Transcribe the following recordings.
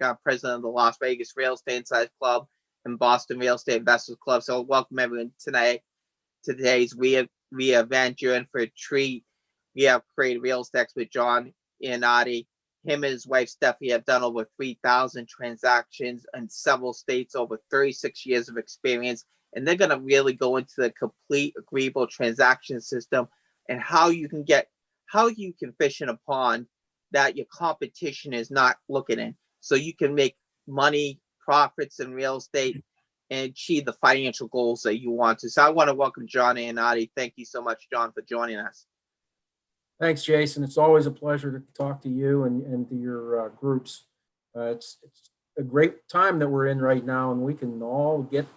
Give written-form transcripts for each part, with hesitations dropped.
I'm president of the Las Vegas Real Estate Insights Club and Boston Real Estate Investors Club. So welcome everyone tonight to today's We event. You're in for a treat. We have creative real estate with Jon Iannotti. Him and his wife Stephanie have done over 3,000 transactions in several states, over 36 years of experience, and they're going to really go into the complete agreeable transaction system and how you can fish in a pond that your competition is not looking in, so you can make money, profits in real estate, and achieve the financial goals that you want to. So I want to welcome Jon Iannotti. Thank you so much, Jon, for joining us. Thanks, Jason. It's always a pleasure to talk to you and to your groups. It's a great time that we're in right now, and we can all get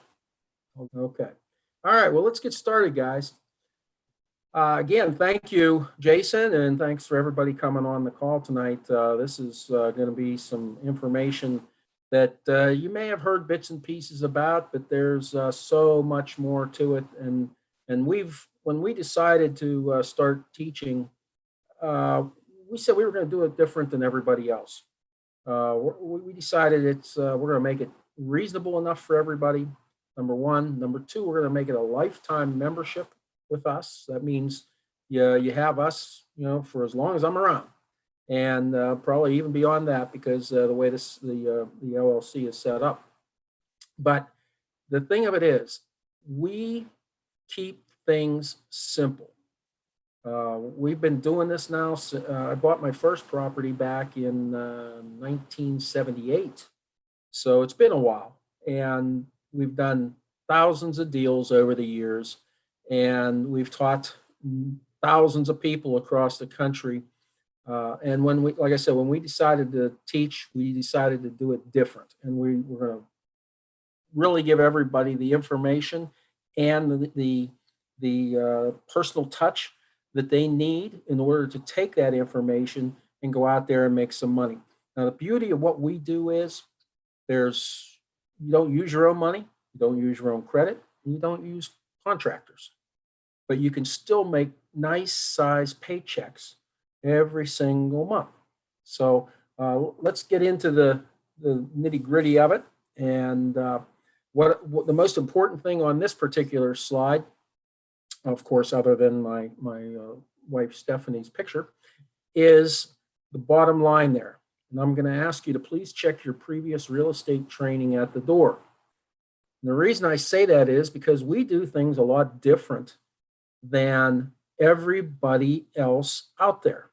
okay. All right, well, let's get started, guys. Again, thank you, Jason, and thanks for everybody coming on the call tonight. This is going to be some information that you may have heard bits and pieces about, but there's so much more to it. And when we decided to start teaching, we said we were going to do it different than everybody else. We decided we're going to make it reasonable enough for everybody. Number one. Number two, we're going to make it a lifetime membership with us. That means you have us, for as long as I'm around, and probably even beyond that, because the way the LLC is set up. But the thing of it is, we keep things simple. We've been doing this now. I bought my first property back in 1978, so it's been a while, and we've done thousands of deals over the years. And we've taught thousands of people across the country. And like I said, when we decided to teach, we decided to do it different. And we're going to really give everybody the information and the personal touch that they need in order to take that information and go out there and make some money. Now, the beauty of what we do is you don't use your own money, you don't use your own credit, and you don't use contractors. But you can still make nice size paychecks every single month. So let's get into the nitty gritty of it. And what the most important thing on this particular slide, of course, other than my wife Stephanie's picture, is the bottom line there. And I'm going to ask you to please check your previous real estate training at the door. And the reason I say that is because we do things a lot different than everybody else out there.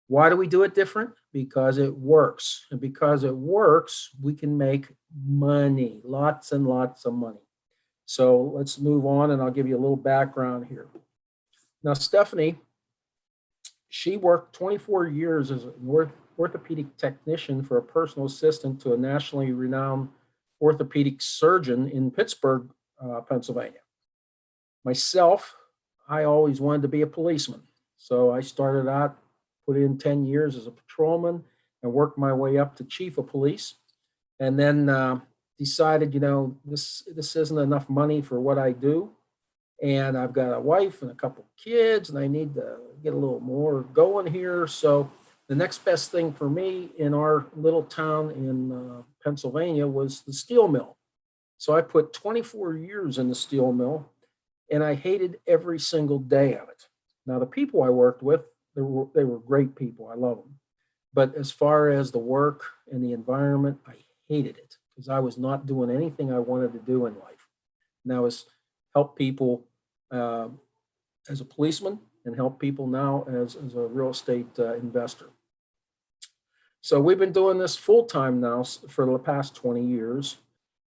Why do we do it different? Because it works. And because it works, we can make money, lots and lots of money. So let's move on, and I'll give you a little background here. Now, Stephanie, she worked 24 years as an orthopedic technician for a personal assistant to a nationally renowned orthopedic surgeon in Pittsburgh, Pennsylvania. Myself, I always wanted to be a policeman. So I started out, put in 10 years as a patrolman, and worked my way up to chief of police. And then decided, this isn't enough money for what I do. And I've got a wife and a couple kids, and I need to get a little more going here. So the next best thing for me in our little town in Pennsylvania was the steel mill. So I put 24 years in the steel mill, and I hated every single day of it. Now, the people I worked with, they were great people. I love them. But as far as the work and the environment, I hated it because I was not doing anything I wanted to do in life. And that was help people as a policeman and help people now as a real estate investor. So we've been doing this full time now for the past 20 years.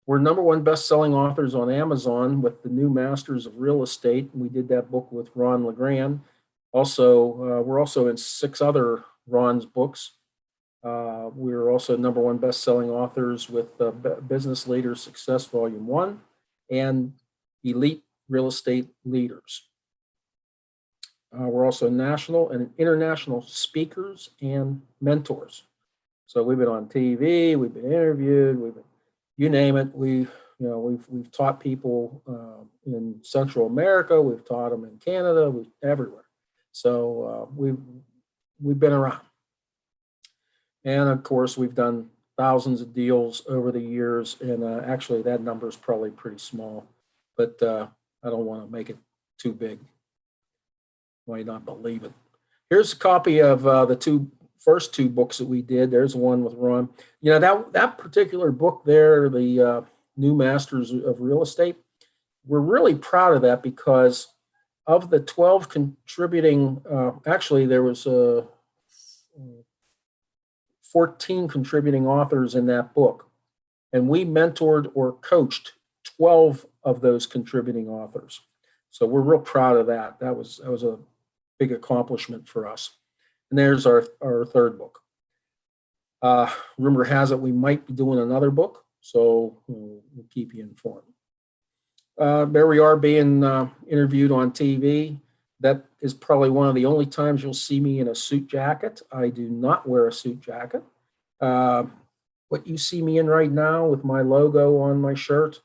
We're #1 best-selling authors on Amazon with the New Masters of Real Estate. We did that book with Ron LeGrand. Also, we're also in 6 other Ron's books. We're also #1 best-selling authors with Business Leaders Success Volume 1 and Elite Real Estate Leaders. We're also national and international speakers and mentors. So we've been on TV, we've been interviewed, you name it. We've taught people in Central America, we've taught them in Canada, everywhere. So we've been around. And of course, we've done thousands of deals over the years, and actually that number is probably pretty small, but I don't want to make it too big. You might not believe it. Here's a copy of the first two books that we did. There's one with Ron. You know, that particular book there, the New Masters of Real Estate, we're really proud of that because of the 12 contributing, actually there was 14 contributing authors in that book. And we mentored or coached 12 of those contributing authors. So we're real proud of that. That was a big accomplishment for us. And there's our third book. Rumor has it we might be doing another book, so we'll keep you informed. There we are being interviewed on TV. That is probably one of the only times you'll see me in a suit jacket. I do not wear a suit jacket. What you see me in right now with my logo on my shirt,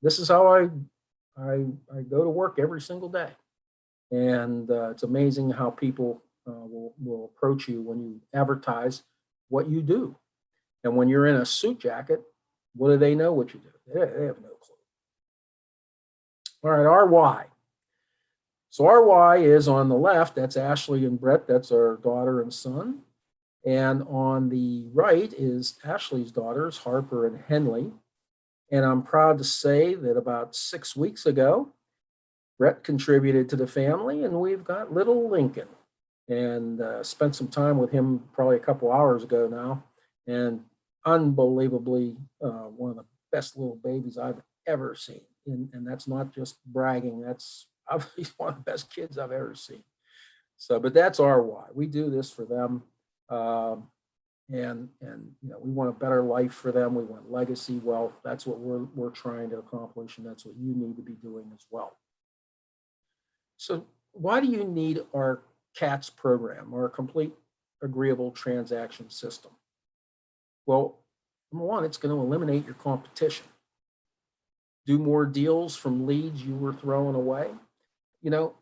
this is how I go to work every single day. And it's amazing how people will approach you when you advertise what you do. And when you're in a suit jacket, what do they know what you do? They have no clue. All right, our why. So our why is on the left. That's Ashley and Brett. That's our daughter and son. And on the right is Ashley's daughters, Harper and Henley. And I'm proud to say that about 6 weeks ago, Brett contributed to the family, and we've got little Lincoln. And spent some time with him probably a couple hours ago now. And unbelievably, one of the best little babies I've ever seen. And that's not just bragging. He's one of the best kids I've ever seen. So, but that's our why. We do this for them. And you know, we want a better life for them. We want legacy wealth. That's what we're trying to accomplish, and that's what you need to be doing as well. So why do you need our CATS program, our complete agreeable transaction system? Well, number one, it's going to eliminate your competition. Do more deals from leads you were throwing away. You know,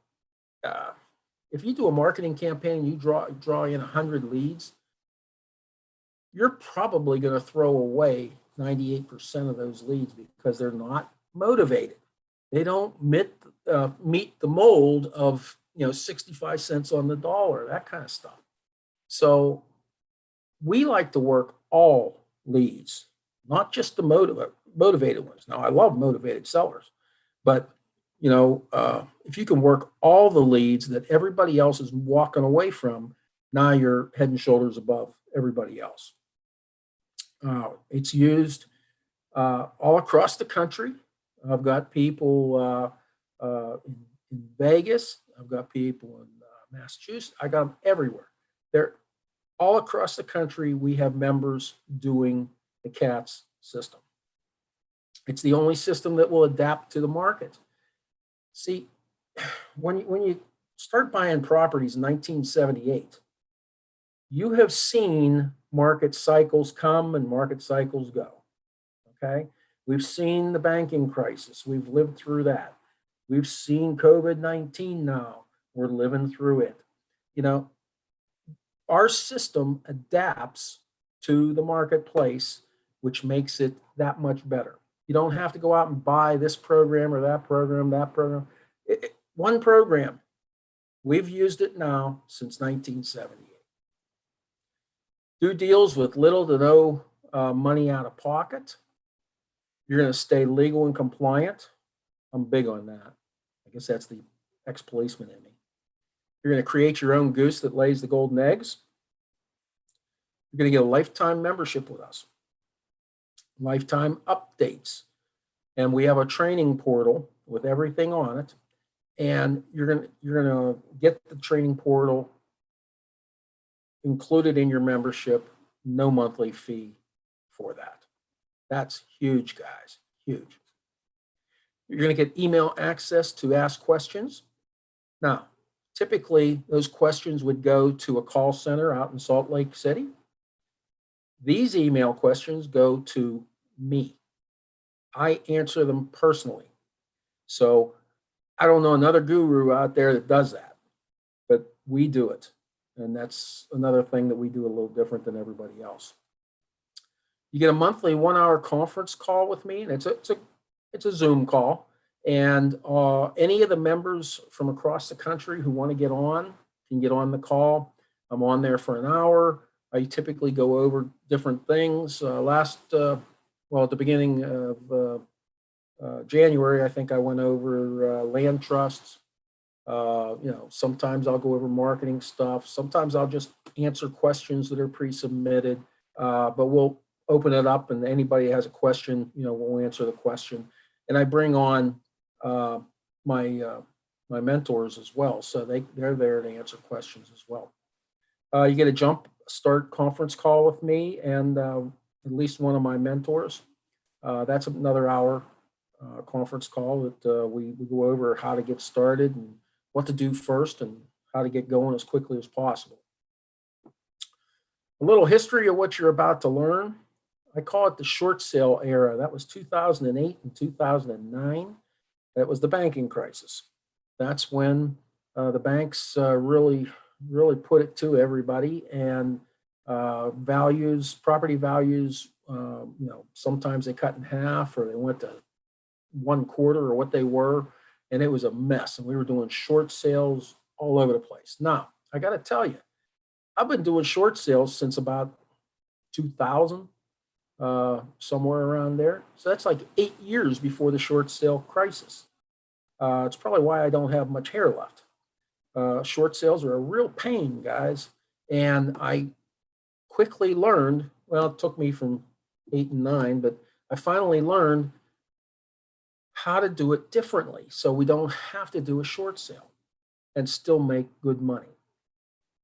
if you do a marketing campaign and you draw in 100 leads, you're probably going to throw away 98% of those leads because they're not motivated. They don't meet the mold of 65 cents on the dollar, that kind of stuff. So we like to work all leads, not just the motivated ones. Now, I love motivated sellers, but if you can work all the leads that everybody else is walking away from, now you're head and shoulders above everybody else. It's used all across the country. I've got people in Vegas. I've got people in Massachusetts. I got them everywhere. They're all across the country. We have members doing the CATS system. It's the only system that will adapt to the market. See, when you start buying properties in 1978, you have seen market cycles come and market cycles go. Okay, we've seen the banking crisis. We've lived through that. We've seen COVID-19 now. We're living through it. Our system adapts to the marketplace, which makes it that much better. You don't have to go out and buy this program or that program, one program. We've used it now since 1978. Do deals with little to no money out of pocket. You're going to stay legal and compliant. I'm big on that. I guess that's the ex-policeman in me. You're going to create your own goose that lays the golden eggs. You're going to get a lifetime membership with us. Lifetime updates. And we have a training portal with everything on it. And you're going to get the training portal included in your membership, no monthly fee for that. That's huge, guys, huge. You're going to get email access to ask questions. Now, typically, those questions would go to a call center out in Salt Lake City. These email questions go to me. I answer them personally. So I don't know another guru out there that does that, but we do it. And that's another thing that we do a little different than everybody else. You get a monthly 1 hour conference call with me, and it's a Zoom call. And any of the members from across the country who want to get on can get on the call. I'm on there for an hour. I typically go over different things. At the beginning of January, I think I went over land trusts. Sometimes I'll go over marketing stuff. Sometimes I'll just answer questions that are pre-submitted. But we'll open it up, and anybody has a question, we'll answer the question. And I bring on my mentors as well, so they're there to answer questions as well. You get a jump start conference call with me and at least one of my mentors. That's another hour conference call that we go over how to get started and what to do first and how to get going as quickly as possible. A little history of what you're about to learn. I call it the short sale era. That was 2008 and 2009. That was the banking crisis. That's when the banks really put it to everybody, and property values, sometimes they cut in half or they went to 1/4 or what they were, and it was a mess. And we were doing short sales all over the place. Now, I got to tell you, I've been doing short sales since about 2000, somewhere around there. So that's like 8 years before the short sale crisis. It's probably why I don't have much hair left. Short sales are a real pain, guys. And I quickly learned, well, it took me from 8 and 9, but I finally learned how to do it differently so we don't have to do a short sale and still make good money.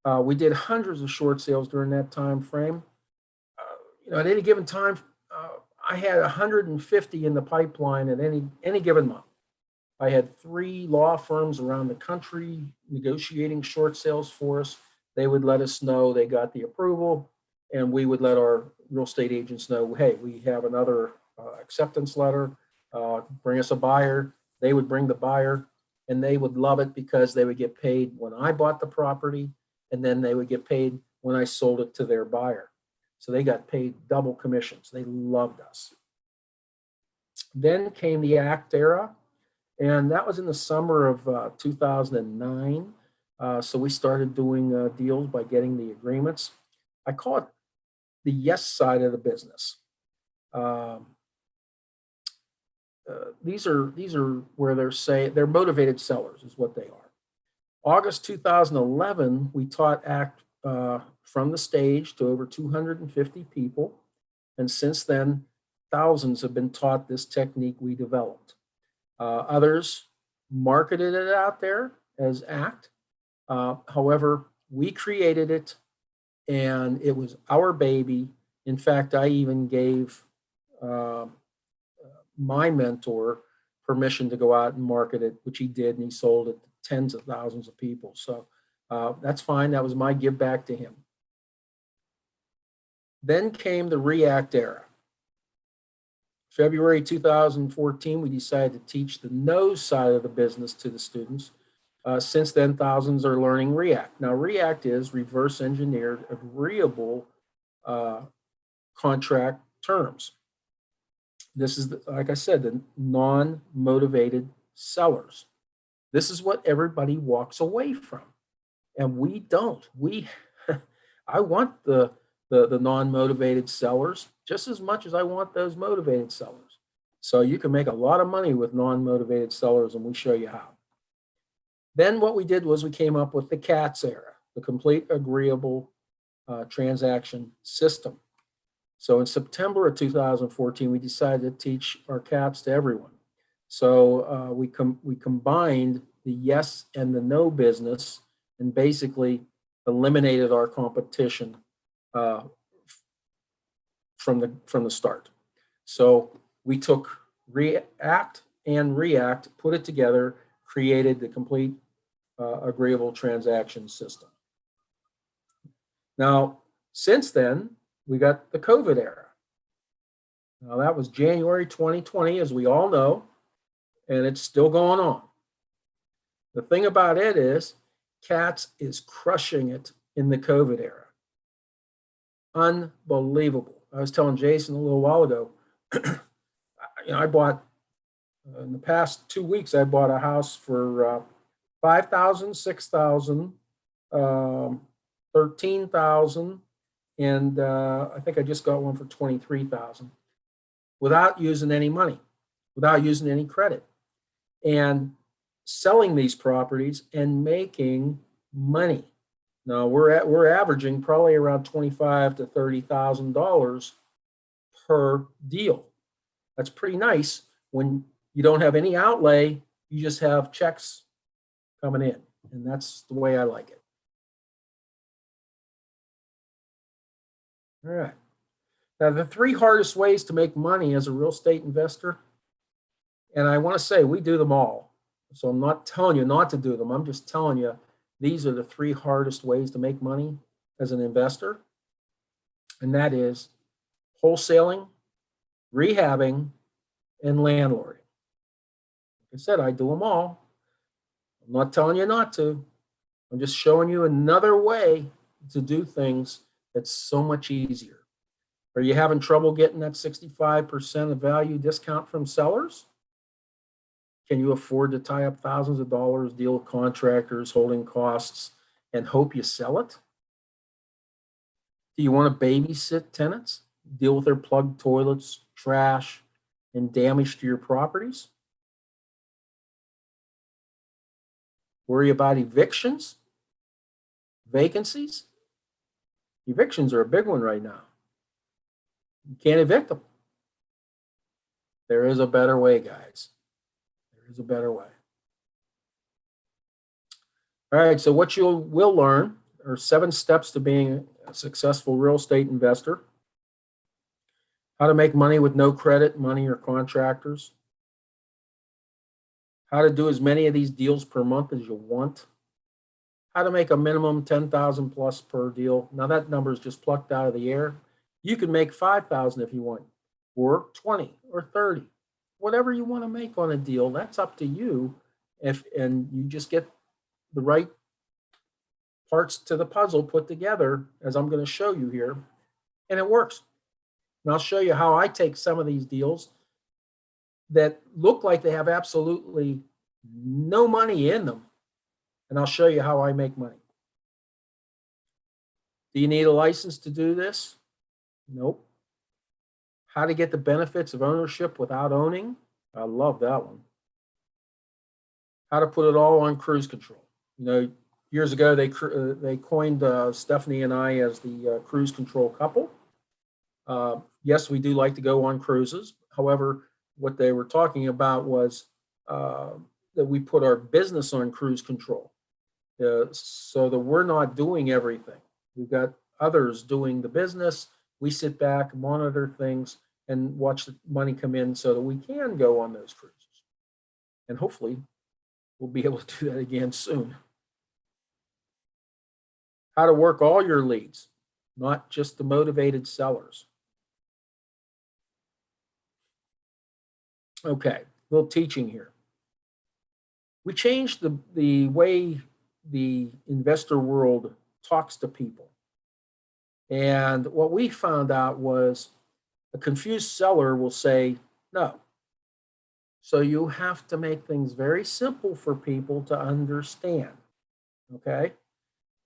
We did hundreds of short sales during that time frame. At any given time, I had 150 in the pipeline at any given month. I had 3 law firms around the country negotiating short sales for us. They would let us know they got the approval, and we would let our real estate agents know, hey, we have another acceptance letter. Bring us a buyer. They would bring the buyer, and they would love it because they would get paid when I bought the property, and then they would get paid when I sold it to their buyer. So they got paid double commissions. They loved us. Then came the ACT era, and that was in the summer of 2009. So we started doing deals by getting the agreements. I call it the yes side of the business. These are where they're motivated sellers is what they are. August 2011, we taught ACT from the stage to over 250 people. And since then, thousands have been taught this technique we developed. Others marketed it out there as ACT. However, we created it, and it was our baby. In fact, I even gave my mentor permission to go out and market it, which he did, and he sold it to tens of thousands of people. So that's fine. That was my give back to him. Then came the REACT era. February 2014, we decided to teach the no side of the business to the students. Since then, thousands are learning REACT. Now, REACT is reverse engineered agreeable contract terms. This is, like I said, the non-motivated sellers. This is what everybody walks away from, and we don't. I want the non-motivated sellers just as much as I want those motivated sellers. So you can make a lot of money with non-motivated sellers, and we show you how. Then what we did was we came up with the CATS era, the complete agreeable transaction system. So in September of 2014, we decided to teach our CATS to everyone. So we combined the yes and the no business and basically eliminated our competition from the start. So we took ACT and REACT, put it together, created the complete agreeable transaction system. Now, since then, we got the COVID era. Now, that was January 2020, as we all know, and it's still going on. The thing about it is, CATS is crushing it in the COVID era. Unbelievable. I was telling Jason a little while ago, I bought, in the past 2 weeks, I bought a house for 5,000, 6,000, 13,000, and I think I just got one for 23,000 without using any money, without using any credit, and selling these properties and making money. Now we're averaging probably around $25,000 to $30,000 per deal. That's pretty nice when you don't have any outlay, you just have checks coming in, and that's the way I like it. All right. Now, the 3 hardest ways to make money as a real estate investor, and I want to say we do them all. So I'm not telling you not to do them. I'm just telling you these are the 3 hardest ways to make money as an investor. And that is wholesaling, rehabbing, and landlording. Like I said, I do them all. I'm not telling you not to. I'm just showing you another way to do things that's so much easier. Are you having trouble getting that 65% of value discount from sellers? Can you afford to tie up thousands of dollars, deal with contractors, holding costs, and hope you sell it? Do you want to babysit tenants, deal with their plugged toilets, trash, and damage to your properties? Worry about evictions, vacancies? Evictions are a big one right now. You can't evict them. There is a better way, guys. There is a better way. All right, so what you will learn are 7 steps to being a successful real estate investor. How to make money with no credit, money, or contractors. How to do as many of these deals per month as you want. How to make a minimum 10,000 plus per deal. Now that number is just plucked out of the air. You can make 5,000 if you want, or 20 or 30, whatever you want to make on a deal. That's up to you. And you just get the right parts to the puzzle put together, as I'm going to show you here, and it works. And I'll show you how I take some of these deals that look like they have absolutely no money in them, and I'll show you how I make money. Do you need a license to do this? Nope. How to get the benefits of ownership without owning? I love that one. How to put it all on cruise control. Years ago they coined Stephanie and I as the cruise control couple. Yes, we do like to go on cruises. However, what they were talking about was that we put our business on cruise control, so that we're not doing everything. We've got others doing the business. We sit back, monitor things, and watch the money come in so that we can go on those cruises. And hopefully, we'll be able to do that again soon. How to work all your leads, not just the motivated sellers. Okay, a little teaching here. We changed the way the investor world talks to people. And what we found out was a confused seller will say no. So you have to make things very simple for people to understand. Okay?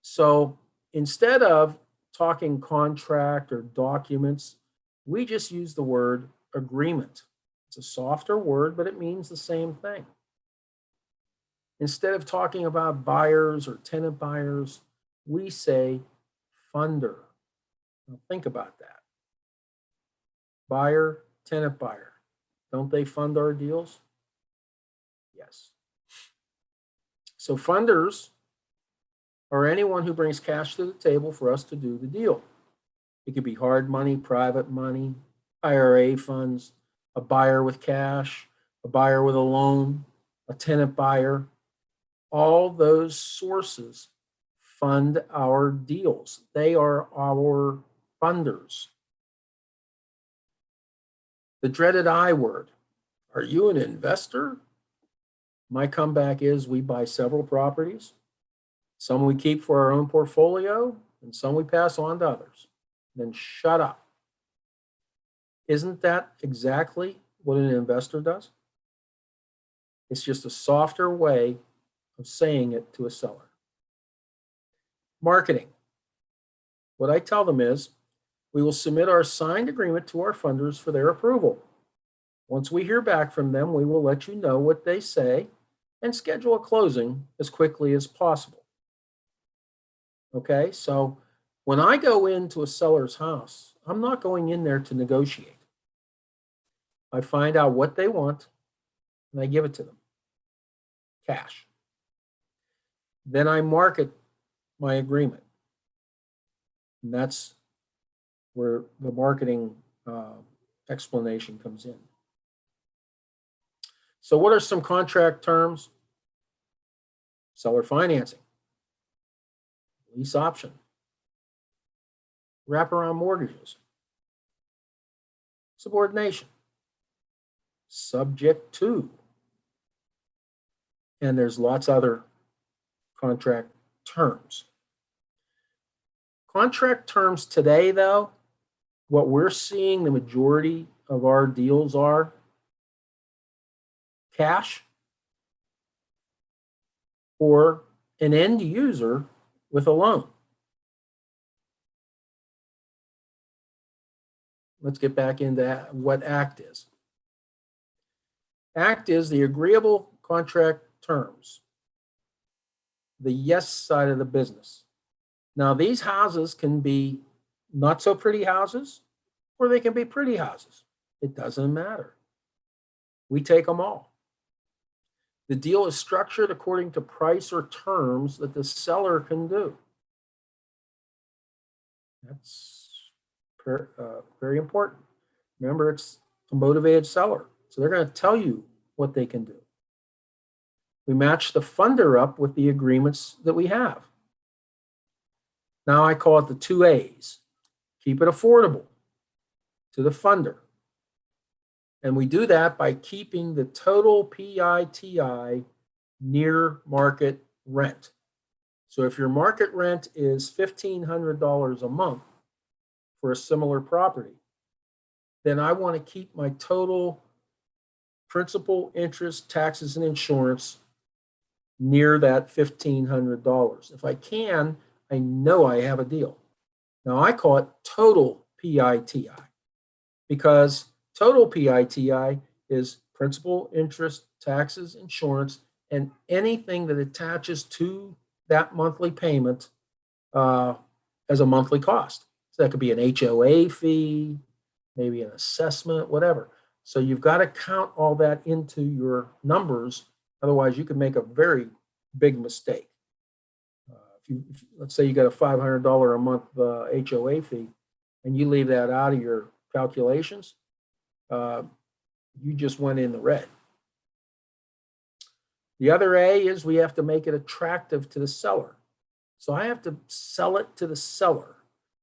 So instead of talking contract or documents, we just use the word agreement. It's a softer word, but it means the same thing. Instead of talking about buyers or tenant buyers, we say funder. Now think about that. Buyer, tenant buyer. Don't they fund our deals? Yes. So funders are anyone who brings cash to the table for us to do the deal. It could be hard money, private money, IRA funds, a buyer with cash, a buyer with a loan, a tenant buyer. All those sources fund our deals. They are our funders. The dreaded I word. Are you an investor? My comeback is we buy several properties. Some we keep for our own portfolio, and some we pass on to others. Then shut up. Isn't that exactly what an investor does? It's just a softer way of saying it to a seller. Marketing. What I tell them is, we will submit our signed agreement to our funders for their approval. Once we hear back from them, we will let you know what they say and schedule a closing as quickly as possible. Okay, so when I go into a seller's house, I'm not going in there to negotiate. I find out what they want and I give it to them, cash. Then I market my agreement. And that's where the marketing explanation comes in. So what are some contract terms? Seller financing, lease option, wraparound mortgages, subordination, subject to, and there's lots other contract terms. Contract terms today, though, what we're seeing the majority of our deals are cash or an end user with a loan. Let's get back into what ACT is. ACT is the agreeable contract terms, the yes side of the business. Now, these houses can be not so pretty houses, or they can be pretty houses. It doesn't matter. We take them all. The deal is structured according to price or terms that the seller can do. That's very important. Remember, it's a motivated seller, so they're going to tell you what they can do. We match the funder up with the agreements that we have. Now I call it the 2 A's. Keep it affordable to the funder. And we do that by keeping the total PITI near market rent. So if your market rent is $1,500 a month for a similar property, then I want to keep my total principal, interest, taxes, and insurance near that $1,500. If I can, I know I have a deal. Now I call it total PITI because total PITI is principal, interest, taxes, insurance, and anything that attaches to that monthly payment as a monthly cost. So that could be an HOA fee, maybe an assessment, whatever. So you've got to count all that into your numbers. Otherwise, you could make a very big mistake. Let's say you got a $500 a month HOA fee, and you leave that out of your calculations, you just went in the red. The other A is we have to make it attractive to the seller. So I have to sell it to the seller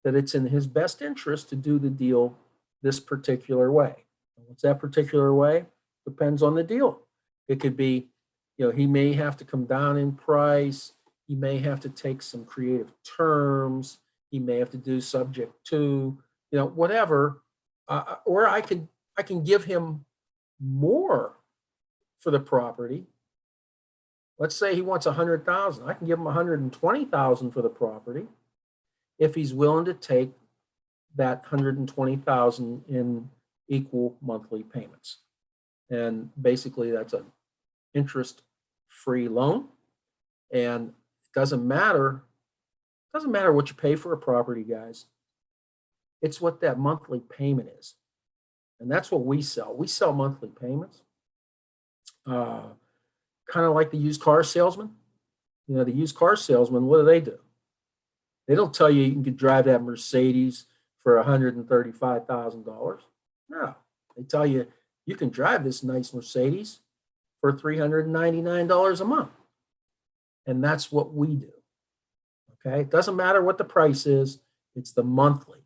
that it's in his best interest to do the deal this particular way. What's that particular way? Depends on the deal. It could be, he may have to come down in price. He may have to take some creative terms. He may have to do subject to, whatever. Or I can give him more for the property. Let's say he wants $100,000. I can give him $120,000 for the property if he's willing to take that $120,000 in equal monthly payments. And basically, that's an interest-free loan. And it doesn't matter what you pay for a property, guys. It's what that monthly payment is. And that's what we sell. We sell monthly payments. Kind of like the used car salesman. The used car salesman, what do? They don't tell you can drive that Mercedes for $135,000. No, they tell you you can drive this nice Mercedes for $399 a month. And that's what we do. Okay, it doesn't matter what the price is, it's the monthly.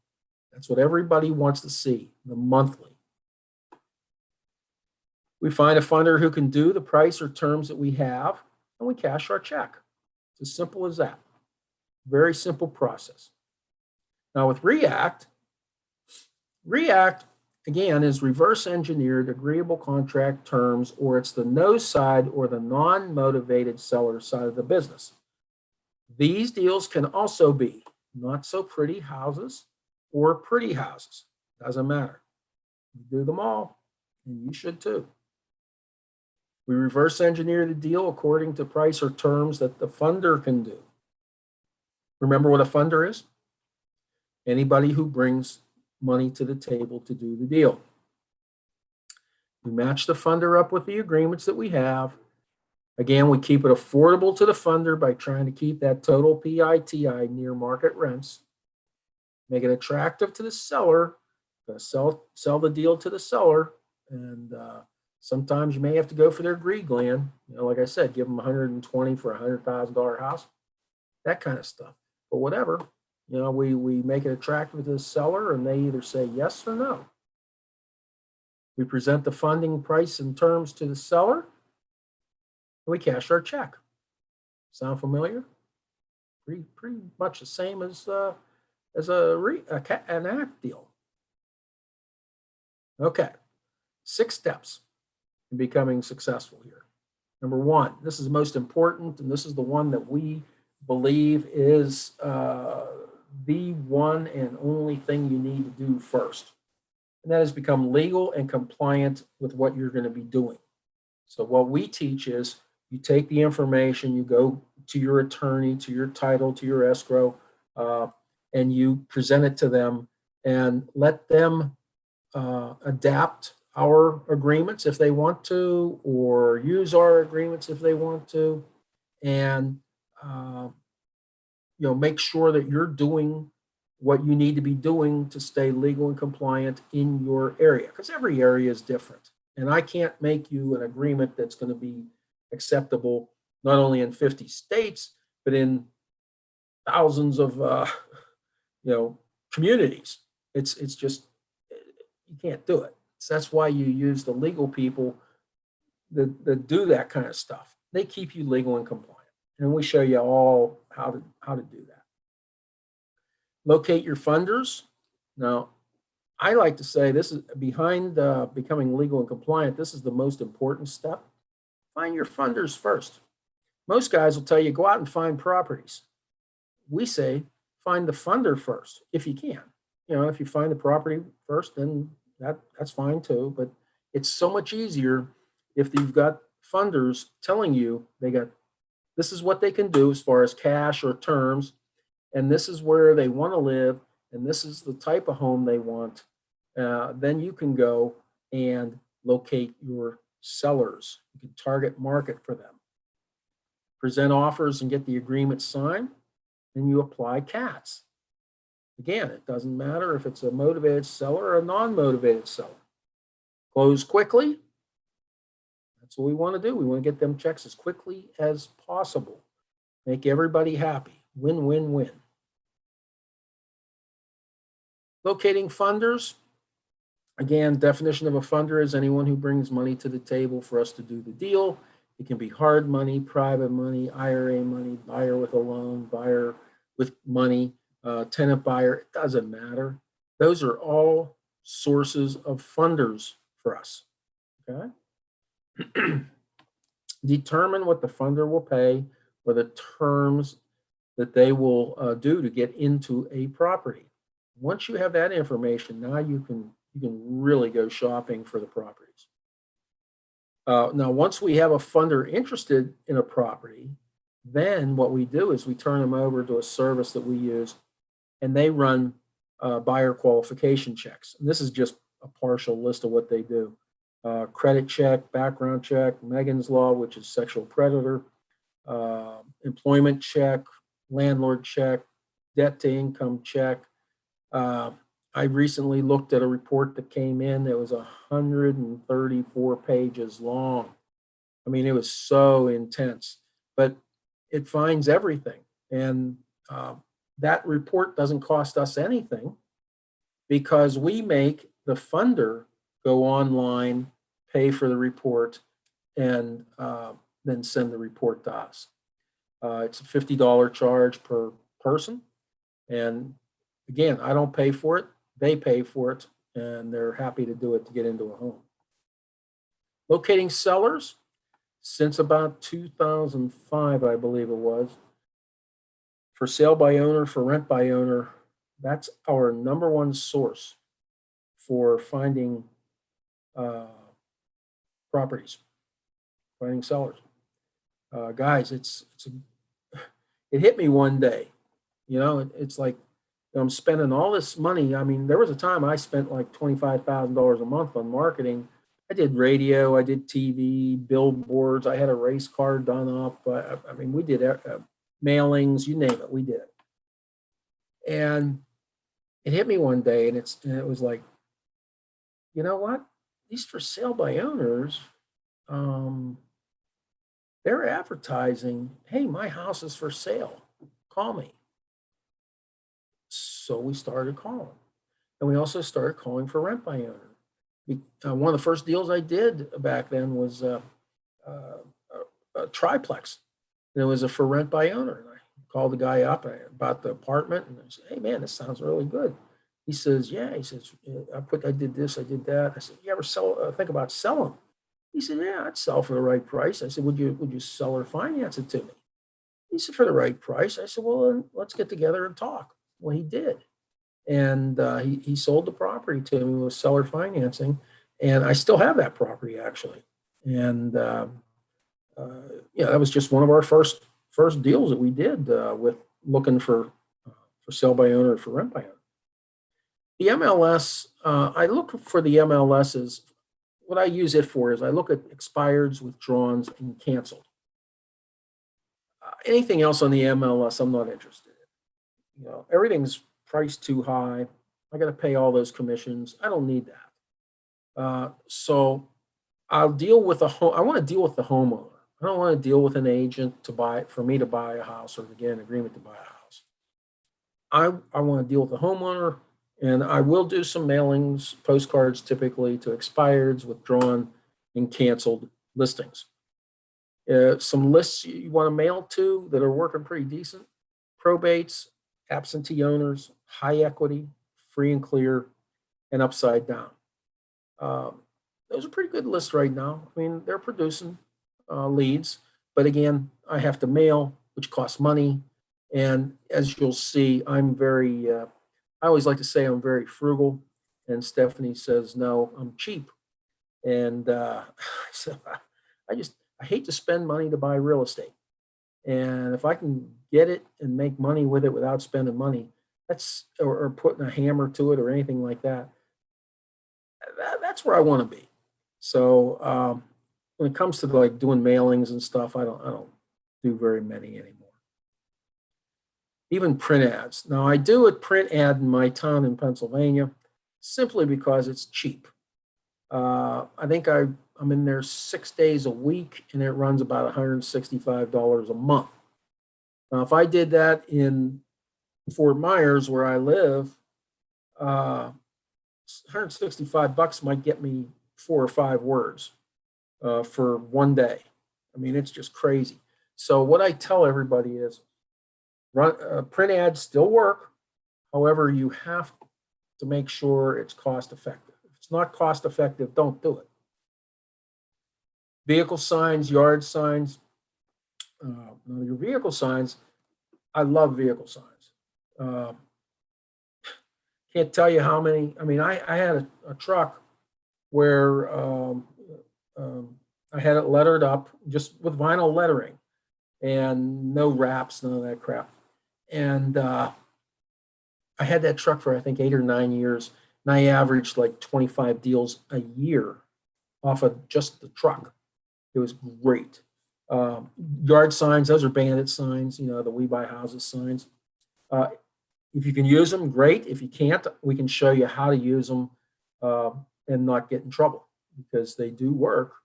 That's what everybody wants to see, the monthly. We find a funder who can do the price or terms that we have, and we cash our check. It's as simple as that. Very simple process. Now with React again, is reverse engineered agreeable contract terms, or it's the no side or the non-motivated seller side of the business. These deals can also be not so pretty houses or pretty houses. Doesn't matter. You do them all, and you should too. We reverse engineer the deal according to price or terms that the funder can do. Remember what a funder is? Anybody who brings money to the table to do the deal. We match the funder up with the agreements that we have. Again, we keep it affordable to the funder by trying to keep that total PITI near market rents. Make it attractive to the seller, sell the deal to the seller, and sometimes you may have to go for their greed gland. Like I said, give them 120 for a $100,000 house, that kind of stuff. But whatever, we make it attractive to the seller, and they either say yes or no. We present the funding price and terms to the seller, and we cash our check. Sound familiar? Pretty much the same as an act deal. Okay, 6 steps in becoming successful here. Number 1, this is the most important, and this is the one that we believe is the one and only thing you need to do first. And that is become legal and compliant with what you're going to be doing. So what we teach is you take the information, you go to your attorney, to your title, to your escrow, and you present it to them and let them adapt our agreements if they want to, or use our agreements if they want to, and make sure that you're doing what you need to be doing to stay legal and compliant in your area, because every area is different. And I can't make you an agreement that's going to be acceptable not only in 50 states, but in thousands of communities. It's just, you can't do it. So that's why you use the legal people that do that kind of stuff. They keep you legal and compliant. And we show you all how to do that. Locate your funders. Now, I like to say this is behind becoming legal and compliant. This is the most important step. Find your funders first. Most guys will tell you, go out and find properties. We say, find the funder first, if you can. If you find the property first, then that's fine too. But it's so much easier if you've got funders telling you this is what they can do as far as cash or terms, and this is where they want to live, and this is the type of home they want. Then you can go and locate your sellers. You can target market for them. Present offers and get the agreement signed, and you apply CATs. Again, it doesn't matter if it's a motivated seller or a non-motivated seller. Close quickly. That's what we want to do. We want to get them checks as quickly as possible. Make everybody happy. Win, win, win. Locating funders. Again, definition of a funder is anyone who brings money to the table for us to do the deal. It can be hard money, private money, IRA money, buyer with a loan, buyer with money, tenant buyer. It doesn't matter. Those are all sources of funders for us. Okay. Determine what the funder will pay or the terms that they will do to get into a property. Once you have that information, now you can really go shopping for the properties. Now, once we have a funder interested in a property, then what we do is we turn them over to a service that we use, and they run buyer qualification checks. And this is just a partial list of what they do. Credit check, background check, Megan's Law, which is sexual predator, employment check, landlord check, debt to income check. I recently looked at a report that came in that was 134 pages long. I mean, it was so intense, but it finds everything. And that report doesn't cost us anything because we make the funder go online, pay for the report, and then send the report to us. It's a $50 charge per person. And again, I don't pay for it. They pay for it, and they're happy to do it to get into a home. Locating sellers, since about 2005, I believe it was, for sale by owner, for rent by owner, that's our number one source for finding properties, finding sellers. Guys, it hit me one day. It's like I'm spending all this money. I mean, there was a time I spent like $25,000 a month on marketing. I did radio, I did TV, billboards. I had a race car done up. I mean, we did mailings, you name it, we did it. And it hit me one day, and it was like, you know what? These for sale by owners, they're advertising, hey, my house is for sale. Call me. So we started calling. And we also started calling for rent by owner. One of the first deals I did back then was a triplex. And it was a for rent by owner. And I called the guy up about the apartment, and I said, hey, man, this sounds really good. He says, yeah. He says, I did this, I did that. I said, you ever think about selling? He said, yeah, I'd sell for the right price. I said, would you sell or finance it to me? He said, for the right price. I said, well, then let's get together and talk. Well, he did. And he sold the property to me with seller financing. And I still have that property, actually. And that was just one of our first deals that we did with looking for sale by owner or for rent by owner. The MLS, I look for the MLSs. What I use it for is I look at expireds, withdrawns, and canceled. Anything else on the MLS, I'm not interested in. Everything's priced too high. I got to pay all those commissions. I don't need that. So I'll deal with I want to deal with the homeowner. I don't want to deal with an agent for me to buy a house or to get an agreement to buy a house. I want to deal with the homeowner. And I will do some mailings, postcards typically to expireds, withdrawn, and canceled listings. Some lists you want to mail to that are working pretty decent: probates, absentee owners, high equity, free and clear, and upside down. Those are pretty good lists right now. I mean, they're producing leads, but again, I have to mail, which costs money. And as you'll see, I'm very I always like to say I'm very frugal, and Stephanie says, no, I'm cheap. And I said, I hate to spend money to buy real estate. And if I can get it and make money with it without spending money, or putting a hammer to it or anything like that, that's where I want to be. So when it comes to like doing mailings and stuff, I don't do very many anymore. Even print ads. Now, I do a print ad in my town in Pennsylvania simply because it's cheap. I think I'm in there 6 days a week, and it runs about $165 a month. Now, if I did that in Fort Myers, where I live, $165 might get me 4 or 5 words for one day. I mean, it's just crazy. So what I tell everybody is, print ads still work. However, you have to make sure it's cost effective. If it's not cost effective, don't do it. Vehicle signs, yard signs. Now your vehicle signs, I love vehicle signs. Can't tell you how many. I mean, I had a truck where I had it lettered up just with vinyl lettering and no wraps, none of that crap. And I had that truck for, I think, 8 or 9 years, and I averaged like 25 deals a year off of just the truck. It was great. Yard signs, those are bandit signs, the We Buy Houses signs. If you can use them, great. If you can't, we can show you how to use them and not get in trouble, because they do work.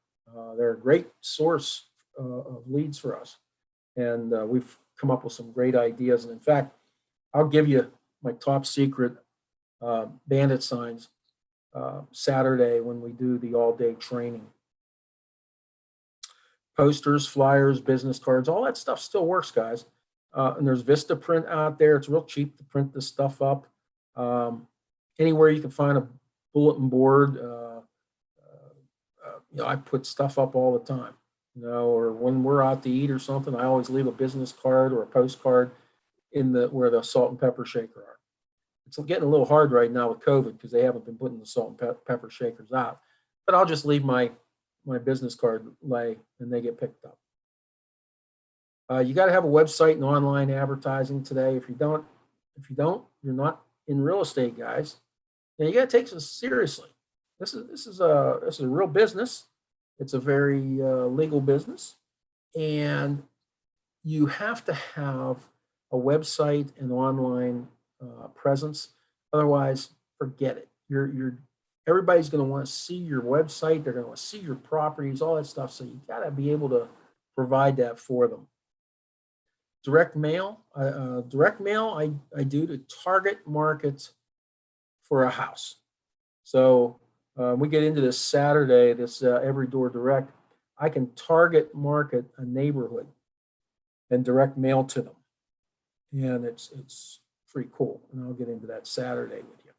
They're a great source of leads for us. And we've come up with some great ideas. And in fact, I'll give you my top secret bandit signs Saturday when we do the all-day training. Posters, flyers, business cards, all that stuff still works, guys. And there's Vista Print out there. It's real cheap to print this stuff up. Anywhere you can find bulletin board. I put stuff up all the time, or when we're out to eat or something, I always leave a business card or a postcard in where the salt and pepper shaker are. It's getting a little hard right now with COVID because they haven't been putting the salt and pepper shakers out. But I'll just leave my business card lay and they get picked up. You got to have a website and online advertising today. If you don't, you're not in real estate, guys. Now you got to take this seriously. This is a real business. It's a very legal business, and you have to have a website and online presence. Otherwise, forget it. Everybody's going to want to see your website. They're going to want to see your properties, all that stuff. So you got to be able to provide that for them. Direct mail. I do to target market for a house. So we get into this Saturday, this Every Door Direct. I can target market a neighborhood and direct mail to them, and it's pretty cool. And I'll get into that Saturday with you.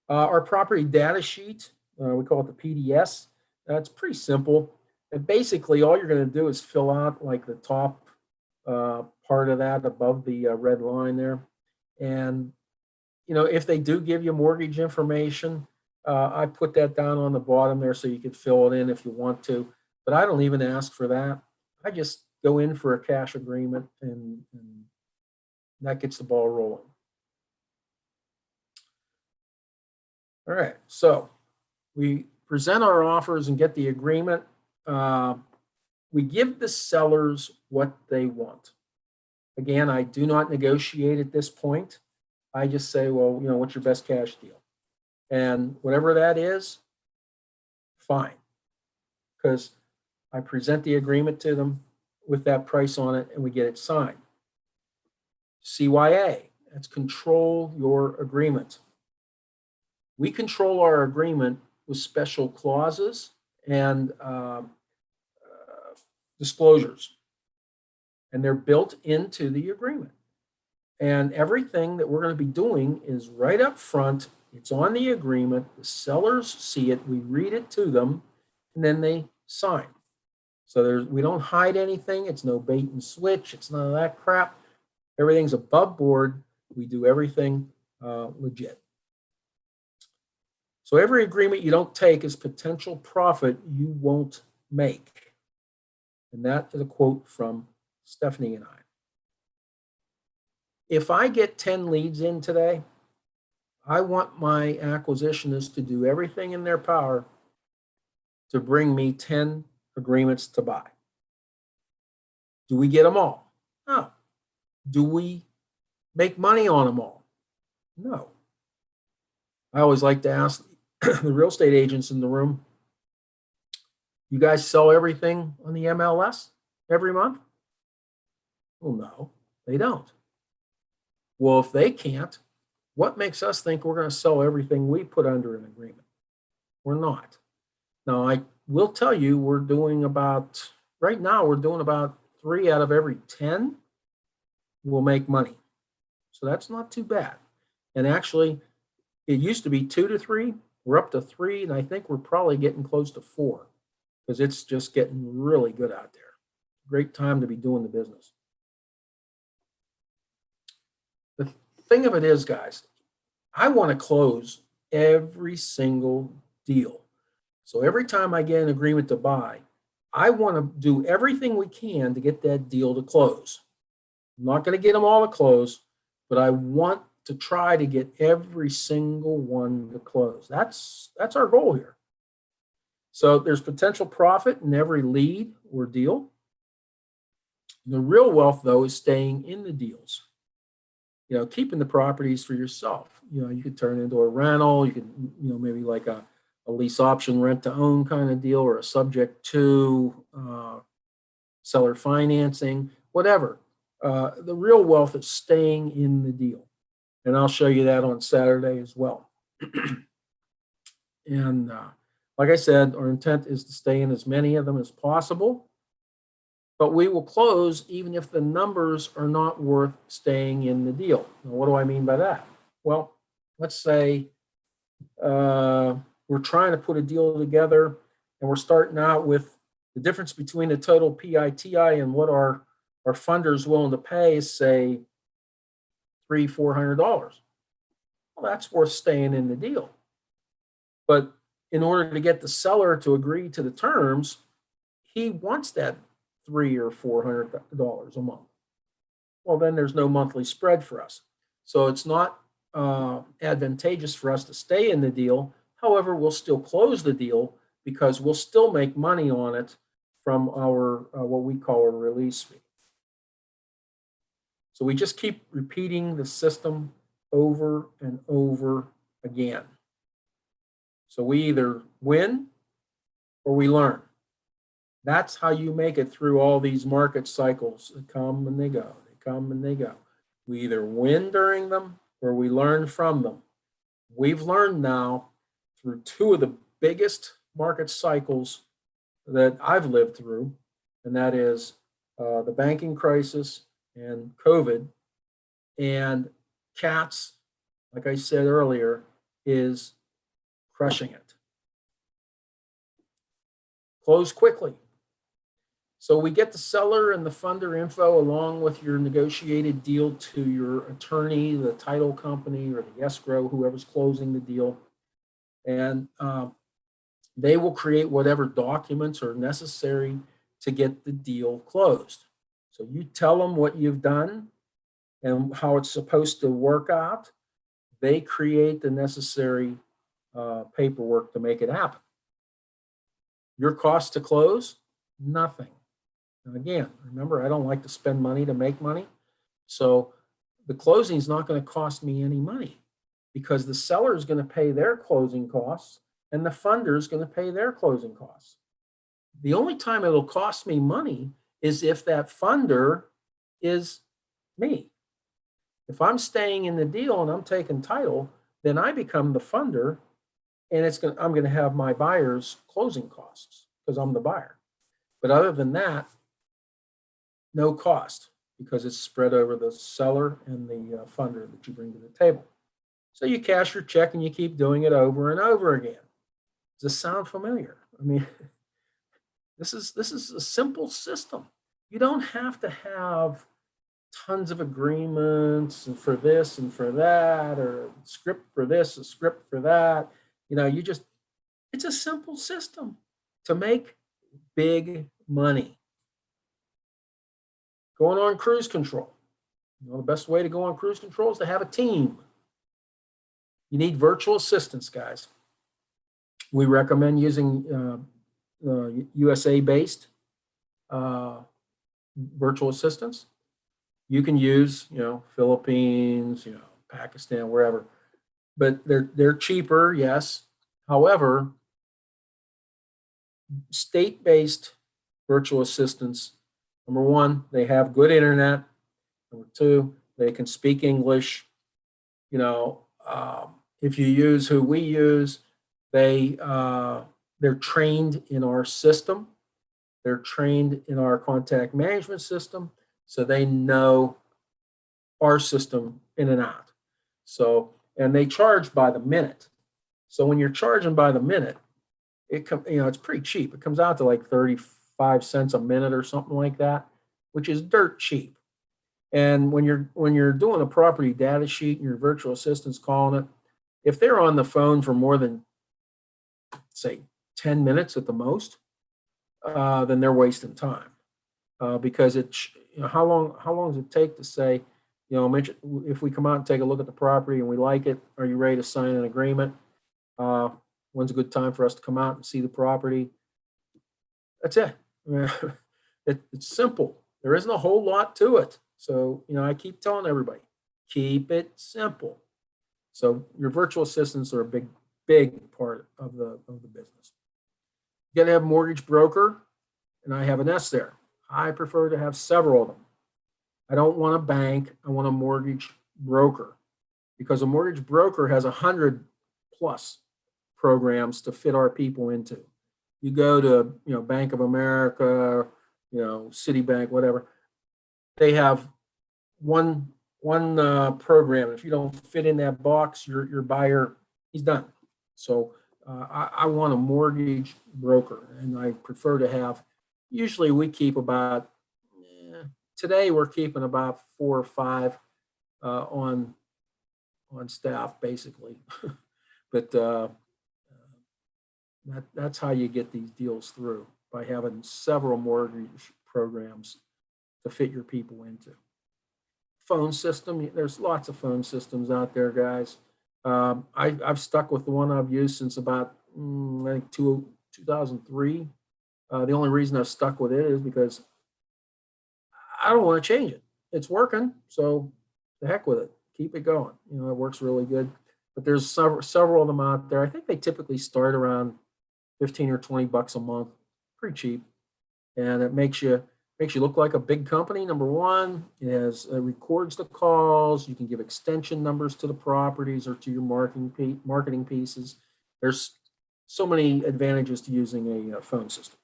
Our property data sheet, we call it the PDS. It's pretty simple. And basically, all you're going to do is fill out like the top part of that above the red line there. And, if they do give you mortgage information, I put that down on the bottom there so you can fill it in if you want to. But I don't even ask for that. I just go in for a cash agreement and that gets the ball rolling. All right, so we present our offers and get the agreement. We give the sellers what they want. Again, I do not negotiate at this point. I just say, well, what's your best cash deal? And whatever that is, fine. Because I present the agreement to them with that price on it and we get it signed. CYA, that's control your agreement. We control our agreement with special clauses and disclosures, and they're built into the agreement. And everything that we're going to be doing is right up front. It's on the agreement. The sellers see it. We read it to them, and then they sign. So we don't hide anything. It's no bait and switch. It's none of that crap. Everything's above board. We do everything legit. So every agreement you don't take is potential profit you won't make. And that is a quote from Stephanie and I. If I get 10 leads in today, I want my acquisitionists to do everything in their power to bring me 10 agreements to buy. Do we get them all? No. Do we make money on them all? No. I always like to ask the real estate agents in the room, you guys sell everything on the MLS every month? Well, no, they don't. Well, if they can't, what makes us think we're going to sell everything we put under an agreement? We're not. Now, I will tell you, right now, we're doing about 3 out of every 10 will make money. So that's not too bad. And actually, it used to be 2 to 3. We're up to 3, and I think we're probably getting close to 4 because it's just getting really good out there. Great time to be doing the business. The thing of it is, guys, I want to close every single deal. So every time I get an agreement to buy, I want to do everything we can to get that deal to close. I'm not going to get them all to close, but I want to try to get every single one to close. That's our goal here. So there's potential profit in every lead or deal. The real wealth, though, is staying in the deals. Keeping the properties for yourself. You could turn it into a rental. You could, maybe like a lease option rent to own kind of deal, or a subject to seller financing, whatever. The real wealth is staying in the deal. And I'll show you that on Saturday as well. And like I said, our intent is to stay in as many of them as possible. But we will close even if the numbers are not worth staying in the deal. Now, what do I mean by that? Well, let's say we're trying to put a deal together, and we're starting out with the difference between the total PITI and what our funder is willing to pay is, say, $300-400. Well, that's worth staying in the deal. But in order to get the seller to agree to the terms, he wants that $300 or $400 a month. Well, then there's no monthly spread for us. So it's not advantageous for us to stay in the deal. However, we'll still close the deal because we'll still make money on it from our what we call a release fee. So we just keep repeating the system over and over again. So we either win or we learn. That's how you make it through all these market cycles. They come and they go. They come and they go. We either win during them or we learn from them. We've learned now through two of the biggest market cycles that I've lived through, and that is the banking crisis and COVID. And CATS, like I said earlier, is crushing it. Close quickly. So we get the seller and the funder info along with your negotiated deal to your attorney, the title company, or the escrow, whoever's closing the deal. And they will create whatever documents are necessary to get the deal closed. So you tell them what you've done and how it's supposed to work out. They create the necessary paperwork to make it happen. Your cost to close? Nothing. And again, remember, I don't like to spend money to make money. So the closing is not going to cost me any money because the seller is going to pay their closing costs and the funder is going to pay their closing costs. The only time it'll cost me money is if that funder is me. If I'm staying in the deal and I'm taking title, then I become the funder, and I'm going to have my buyer's closing costs because I'm the buyer. But other than that, no cost because it's spread over the seller and the funder that you bring to the table. So you cash your check and you keep doing it over and over again. Does this sound familiar? I mean, this is a simple system. You don't have to have tons of agreements and for this and for that, or a script for this, a script for that. It's a simple system to make big money. Going on cruise control. The best way to go on cruise control is to have a team. You need virtual assistants, guys. We recommend using USA-based virtual assistants. You can use, Philippines, Pakistan, wherever, but they're cheaper, yes. However, state-based virtual assistants, number one, they have good internet. Number two, they can speak English. If you use who we use, they're trained in our system. They're trained in our contact management system, so they know our system in and out. So, and they charge by the minute. So when you're charging by the minute, it's pretty cheap. It comes out to like 35 cents a minute or something like that, which is dirt cheap. And when you're doing a property data sheet and your virtual assistant's calling it, if they're on the phone for more than, say, 10 minutes at the most, then they're wasting time. Because how long does it take to say, if we come out and take a look at the property and we like it, are you ready to sign an agreement? When's a good time for us to come out and see the property? That's it. It's simple. There isn't a whole lot to it. So, I keep telling everybody, keep it simple. So your virtual assistants are a big part of the business. You got to have a mortgage broker, and I have an S there. I prefer to have several of them. I don't want a bank. I want a mortgage broker, because a mortgage broker has 100+ programs to fit our people into. You go to Bank of America, Citibank, whatever. They have one program. If you don't fit in that box, your buyer, he's done. So I want a mortgage broker, and I prefer to have, usually we keep about, today we're keeping about 4 or 5 on staff, basically. But that's how you get these deals through, by having several mortgage programs to fit your people into. Phone system, there's lots of phone systems out there, guys. I've stuck with the one I've used since about I think 2003. The only reason I've stuck with it is because I don't want to change it. It's working, so the heck with it. Keep it going. You know, it works really good. But there's several of them out there. I think they typically start around 15 or 20 bucks a month, pretty cheap, and it makes you look like a big company. Number one, it records the calls. You can give extension numbers to the properties or to your marketing pieces. There's so many advantages to using a phone system.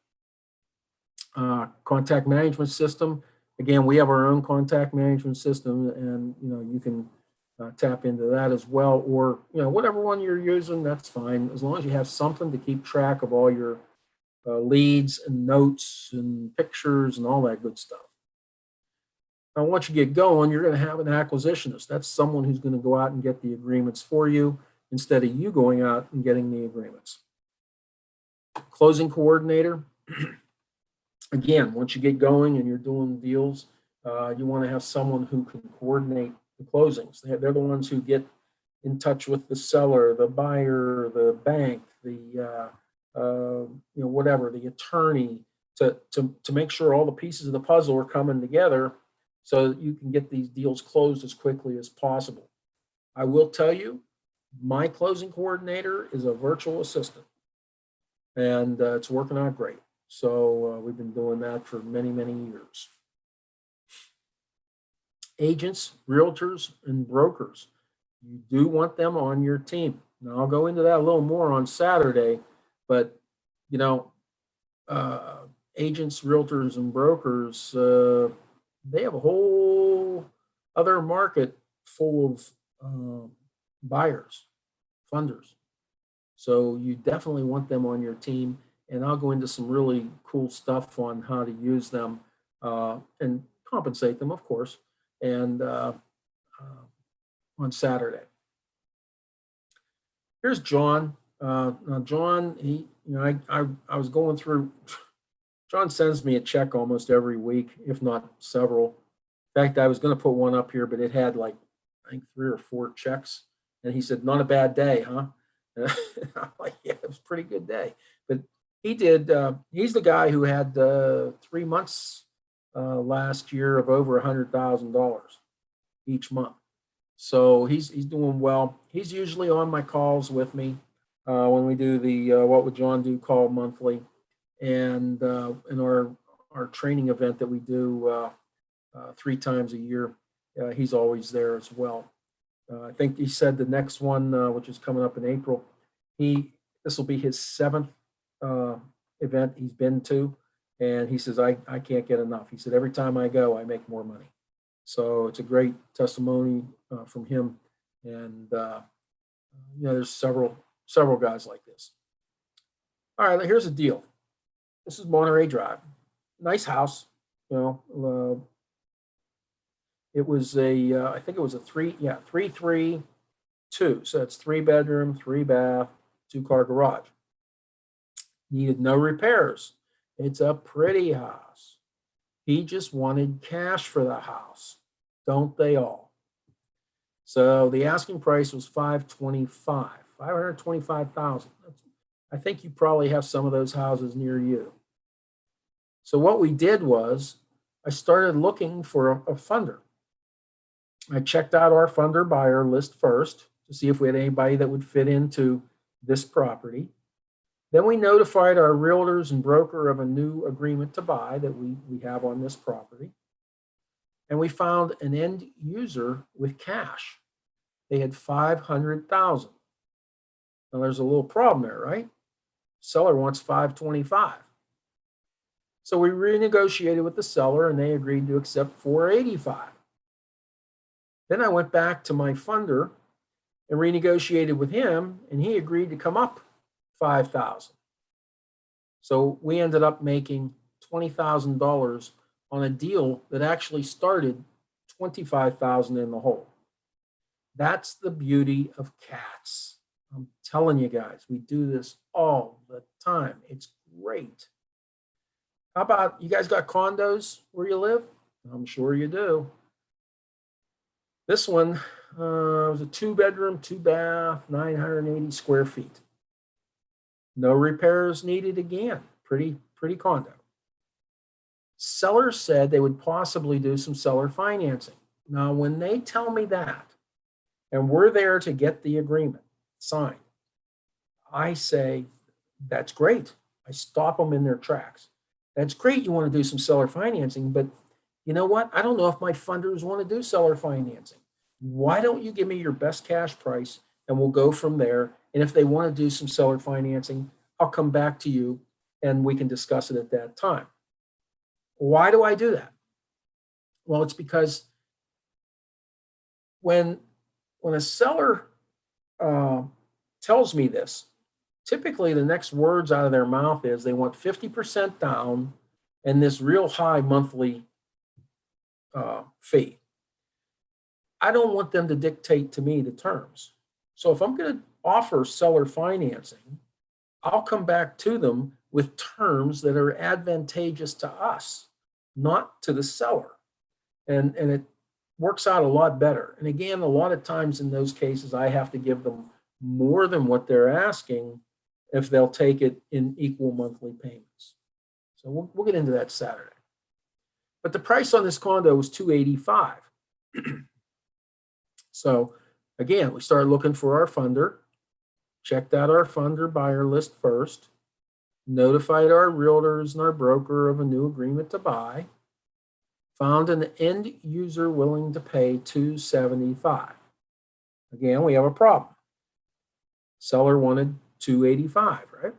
Contact management system. Again, we have our own contact management system, and you can tap into that as well, or whatever one you're using, that's fine, as long as you have something to keep track of all your leads and notes and pictures and all that good stuff. Now, once you get going, you're going to have an acquisitionist. That's someone who's going to go out and get the agreements for you instead of you going out and getting the agreements. Closing coordinator. Again, once you get going and you're doing deals, you want to have someone who can coordinate the closings. They're the ones who get in touch with the seller, the buyer, the bank, the whatever, the attorney, to make sure all the pieces of the puzzle are coming together so that you can get these deals closed as quickly as possible. I will tell you, my closing coordinator is a virtual assistant, and it's working out great. So we've been doing that for many, many years. Agents, realtors, and brokers. You do want them on your team. Now, I'll go into that a little more on Saturday, but agents, realtors, and brokers, they have a whole other market full of buyers, funders. So you definitely want them on your team, and I'll go into some really cool stuff on how to use them and compensate them, of course, and on Saturday. Here's Jon. Now, Jon, I was going through. Jon sends me a check almost every week, if not several. In fact, I was going to put one up here, but it had I think 3 or 4 checks, and he said, "Not a bad day, huh?" And I'm like, "Yeah, it was a pretty good day." But he did. He's the guy who had 3 months last year of over $100,000 each month. So he's doing well. He's usually on my calls with me when we do the What Would Jon Do call monthly, and in our training event that we do 3 times a year. He's always there as well. I think he said the next one, which is coming up in April, this will be his 7th event he's been to, and he says, I can't get enough. He said, every time I go, I make more money. So it's a great testimony from him, and there's several guys like this. All right, here's the deal. This is Monterey Drive, nice house. It was I think it was a 3-3-2. So it's 3 bedroom, 3 bath, 2-car garage. Needed no repairs. It's a pretty house. He just wanted cash for the house. Don't they all? So the asking price was $525,000. I think you probably have some of those houses near you. So what we did was I started looking for a funder. I checked out our funder buyer list first to see if we had anybody that would fit into this property. Then we notified our realtors and broker of a new agreement to buy that we have on this property. And we found an end user with cash. They had $500,000. Now there's a little problem there, right? Seller wants $525,000. So we renegotiated with the seller, and they agreed to accept $485,000. Then I went back to my funder and renegotiated with him, and he agreed to come up 5,000. So we ended up making $20,000 on a deal that actually started 25,000 in the hole. That's the beauty of cats. I'm telling you guys, we do this all the time. It's great. How about you guys got condos where you live? I'm sure you do. This one was a 2-bedroom, 2-bath, 980 square feet. No repairs needed again. Pretty condo. Sellers said they would possibly do some seller financing. Now, when they tell me that, and we're there to get the agreement signed, I say, that's great. I stop them in their tracks. That's great. You want to do some seller financing, but you know what? I don't know if my funders want to do seller financing. Why don't you give me your best cash price and we'll go from there. And if they want to do some seller financing, I'll come back to you and we can discuss it at that time. Why do I do that? Well, it's because when a seller tells me this, typically the next words out of their mouth is they want 50% down and this real high monthly fee. I don't want them to dictate to me the terms. So if I'm going to offer seller financing, I'll come back to them with terms that are advantageous to us, not to the seller. And it works out a lot better. And again, a lot of times in those cases, I have to give them more than what they're asking if they'll take it in equal monthly payments. So we'll get into that Saturday. But the price on this condo was $285. So again, we started looking for our funder, checked out our funder buyer list first, notified our realtors and our broker of a new agreement to buy, found an end user willing to pay $275. Again, we have a problem. Seller wanted $285, right?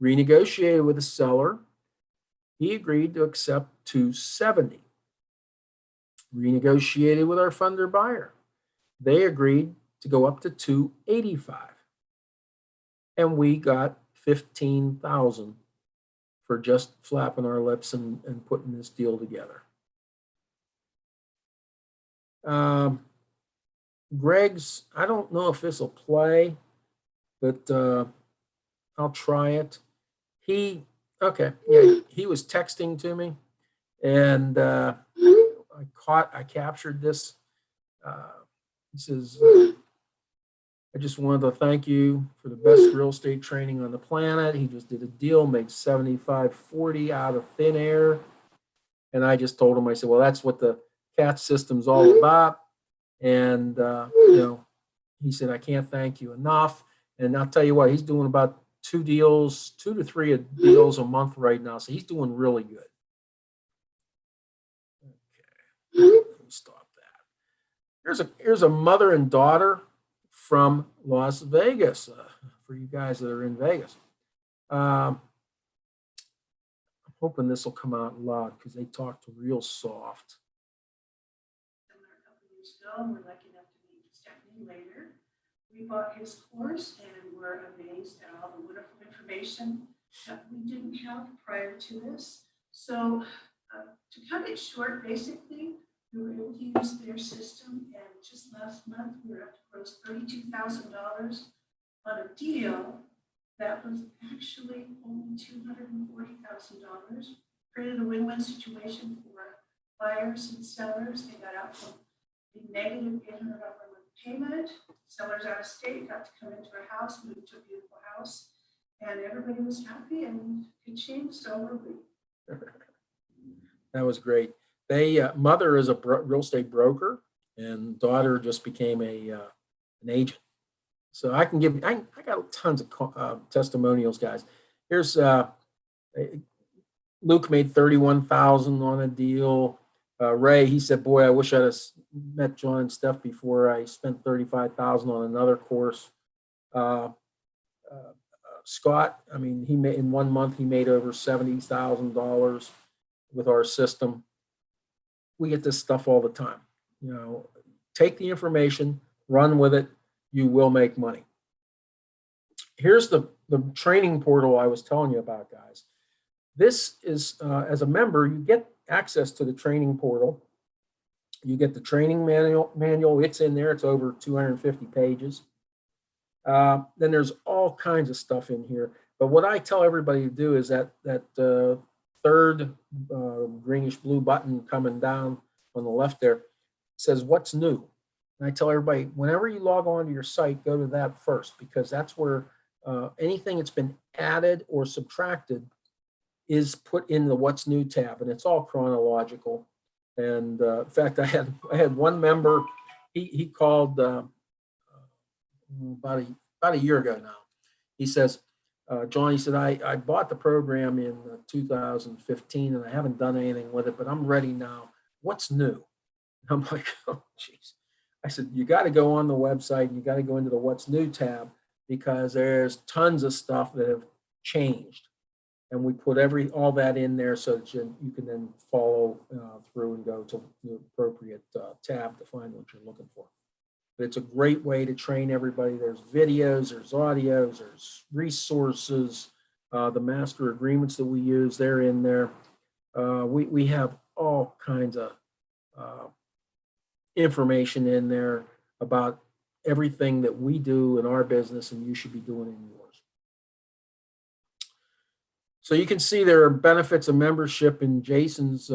Renegotiated with the seller. He agreed to accept $270. Renegotiated with our funder buyer. They agreed to go up to $285. And we got $15,000 for just flapping our lips and putting this deal together. Greg's, I don't know if this will play, but I'll try it. He was texting to me, and I captured this. He says, I just wanted to thank you for the best real estate training on the planet. He just did a deal, made $75.40 out of thin air. And I just told him, I said, well, that's what the CAT system's all about. And, he said, I can't thank you enough. And I'll tell you what, he's doing about 2 to 3 deals a month right now. So he's doing really good. Okay, let me stop that. Here's a mother and daughter from Las Vegas, for you guys that are in Vegas. I'm hoping this will come out loud because they talked real soft. A couple years ago, we're lucky enough to meet Stephanie later. We bought his course and were amazed at all the wonderful information that we didn't have prior to this. So to cut it short, basically, we were able to use their system, and just last month we were able to gross $32,000 on a deal that was actually only $240,000. Created a win-win situation for buyers and sellers. They got out from the negative $800 a month payment. Sellers out of state got to come into a house, move to a beautiful house, and everybody was happy and good shape. So were we. That was great. They mother is a real estate broker, and daughter just became an agent. So I can give. I got tons of testimonials, guys. Here's Luke made $31,000 on a deal. Ray, he said, "Boy, I wish I'd have met Jon and Steph before I spent $35,000 on another course." Scott, I mean, he made in 1 month he made over $70,000 with our system. We get this stuff all the time. Take the information, run with it. You will make money. Here's the training portal I was telling you about, guys. This is, as a member, you get access to the training portal. You get the training manual. It's in there. It's over 250 pages. Then there's all kinds of stuff in here. But what I tell everybody to do is that third greenish blue button coming down on the left there says what's new. And I tell everybody, whenever you log on to your site, go to that first, because that's where anything that's been added or subtracted is put in the what's new tab, and it's all chronological. And in fact, I had one member, he called about a year ago now. He says, John, he said, I bought the program in 2015 and I haven't done anything with it, but I'm ready now. What's new? I'm like, oh, geez. I said, you got to go on the website and you got to go into the what's new tab, because there's tons of stuff that have changed. And we put all that in there so that you can then follow through and go to the appropriate tab to find what you're looking for. But it's a great way to train everybody. There's videos, there's audios, there's resources, the master agreements that we use, they're in there. We have all kinds of information in there about everything that we do in our business and you should be doing in yours. So you can see there are benefits of membership in Jason's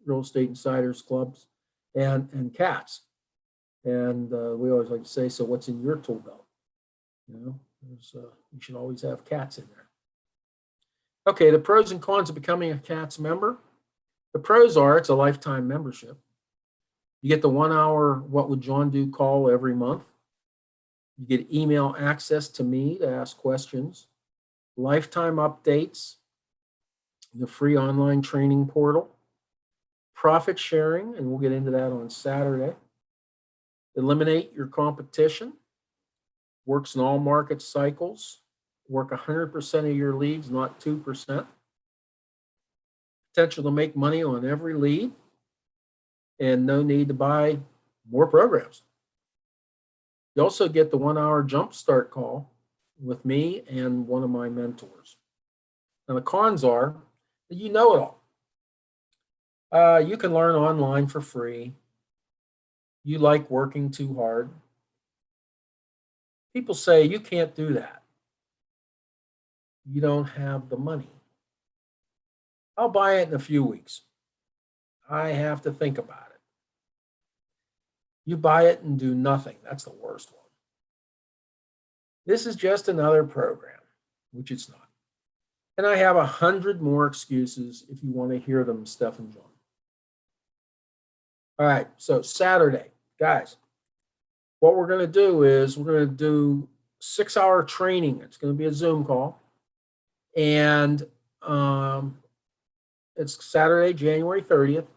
Real Estate Insiders Clubs and CATS. And we always like to say, so what's in your tool belt? You know, you should always have CATS in there. Okay, the pros and cons of becoming a CATS member. The pros are it's a lifetime membership. You get the 1 hour What Would Jon Do call every month. You get email access to me to ask questions, lifetime updates, the free online training portal, profit sharing, and we'll get into that on Saturday. Eliminate your competition, works in all market cycles, work 100% of your leads, not 2%. Potential to make money on every lead, and no need to buy more programs. You also get the 1 hour jumpstart call with me and one of my mentors. Now the cons are that you know it all. You can learn online for free. You like working too hard. People say you can't do that. You don't have the money. I'll buy it in a few weeks. I have to think about it. You buy it and do nothing. That's the worst one. This is just another program, which it's not. And I have 100 more excuses if you want to hear them, Steph and Jon. All right, so Saturday, guys, what we're going to do is we're going to do 6 hour training. It's going to be a Zoom call. And it's Saturday, January 30th.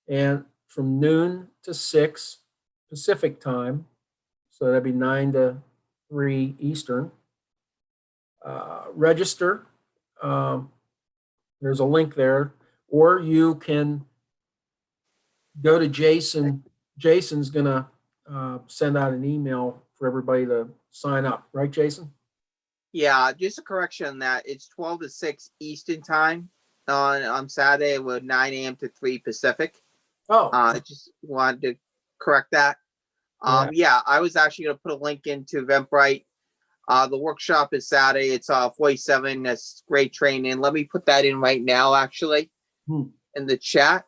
And from noon to 6 Pacific time, so that'd be 9 to 3 Eastern. Register. There's a link there, or you can go to Jason. Jason's gonna send out an email for everybody to sign up, right, Jason? Yeah, just a correction on that. It's 12 to 6 Eastern time on Saturday with 9 a.m. to 3 Pacific. Oh, I just wanted to correct that. Yeah, I was actually going to put a link into Eventbrite. The workshop is Saturday. It's 47. That's great training. Let me put that in right now, actually, in the chat,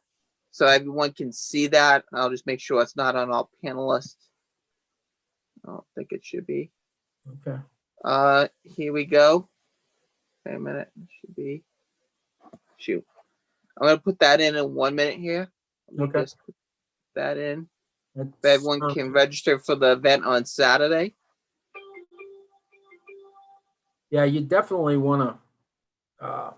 so everyone can see that. I'll just make sure it's not on all panelists. I don't think it should be. okay. Here we go. Wait a minute. It should be. Shoot. I'm going to put that in 1 minute here. Let me just put that in. Everyone can register for the event on Saturday. Yeah, you definitely want to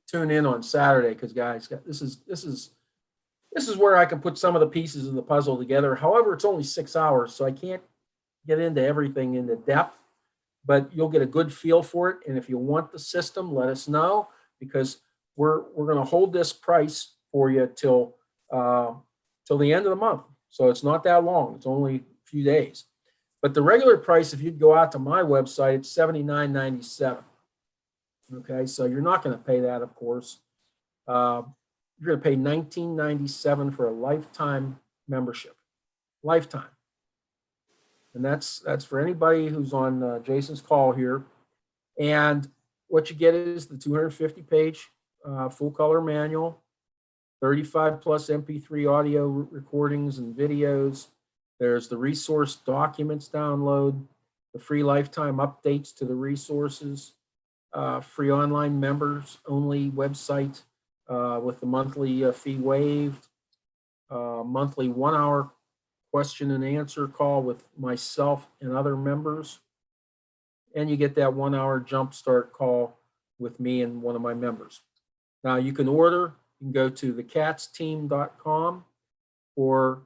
tune in on Saturday, because guys, this is where I can put some of the pieces of the puzzle together. However, it's only 6 hours, so I can't get into everything into depth, but you'll get a good feel for it. And if you want the system, let us know, because we're going to hold this price for you till the end of the month. So it's not that long. It's only few days. But the regular price, if you'd go out to my website, it's $79.97. Okay, so you're not going to pay that, of course. You're going to pay $19.97 for a lifetime membership, lifetime. And that's for anybody who's on Jason's call here. And what you get is the 250-page full color manual, 35 plus MP3 audio recordings and videos. There's the resource documents download, the free lifetime updates to the resources, free online members only website with the monthly fee waived, monthly 1-hour question and answer call with myself and other members. And you get that 1-hour jumpstart call with me and one of my members. Now you can order, you can go to thecatsteam.com or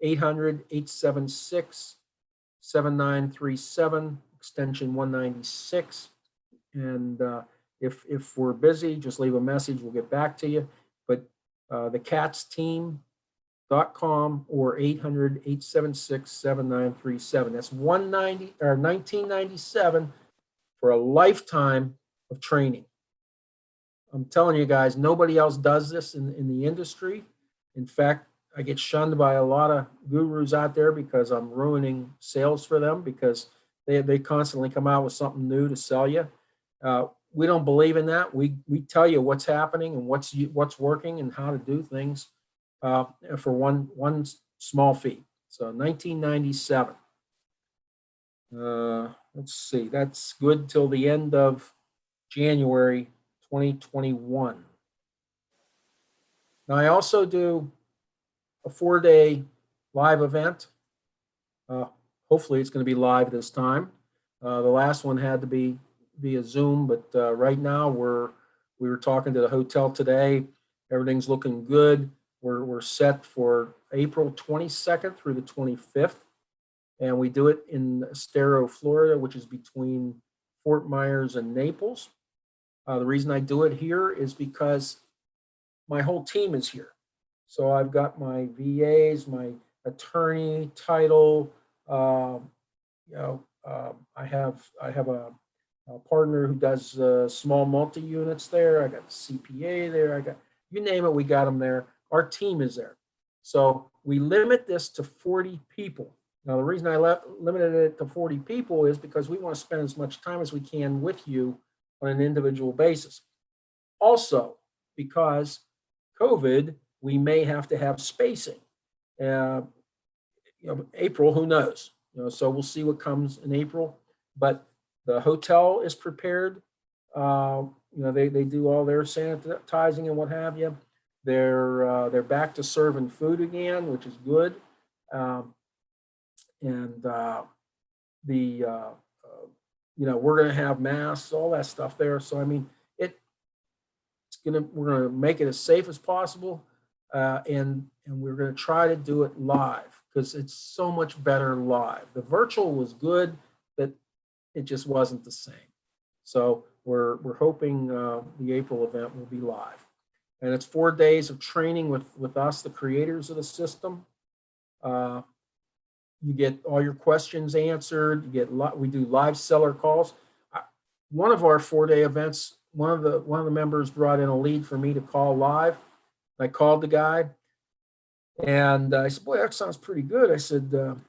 800-876-7937, extension 196. And if we're busy, just leave a message, we'll get back to you. But thecatsteam.com or 800-876-7937. That's $19.97 for a lifetime of training. I'm telling you guys, nobody else does this in the industry. In fact, I get shunned by a lot of gurus out there because I'm ruining sales for them because they constantly come out with something new to sell you. We don't believe in that. We tell you what's happening and what's working and how to do things for one small fee. So $19.97. Let's see, that's good till the end of January 2021. Now I also do a 4-day live event. Hopefully it's going to be live this time. The last one had to be via Zoom, but right now we were talking to the hotel today. Everything's looking good. We're set for April 22nd through the 25th. And we do it in Estero, Florida, which is between Fort Myers and Naples. The reason I do it here is because my whole team is here. So I've got my VAs, my attorney, title. I have a partner who does small multi-units there. I got CPA there. I got, you name it, we got them there. Our team is there. So we limit this to 40 people. Now, the reason I limited it to 40 people is because we want to spend as much time as we can with you on an individual basis. Also, because COVID, we may have to have spacing. April, who knows? So we'll see what comes in April. But the hotel is prepared. They do all their sanitizing and what have you. They're back to serving food again, which is good. We're going to have masks, all that stuff there. So, I mean, we're going to make it as safe as possible. And we're going to try to do it live because it's so much better live. The virtual was good, but it just wasn't the same. So we're hoping the April event will be live. And it's 4 days of training with us, the creators of the system. You get all your questions answered. We do live seller calls. One of our 4-day events, one of the members brought in a lead for me to call live. I called the guy, and I said, "Boy, that sounds pretty good." I said, "You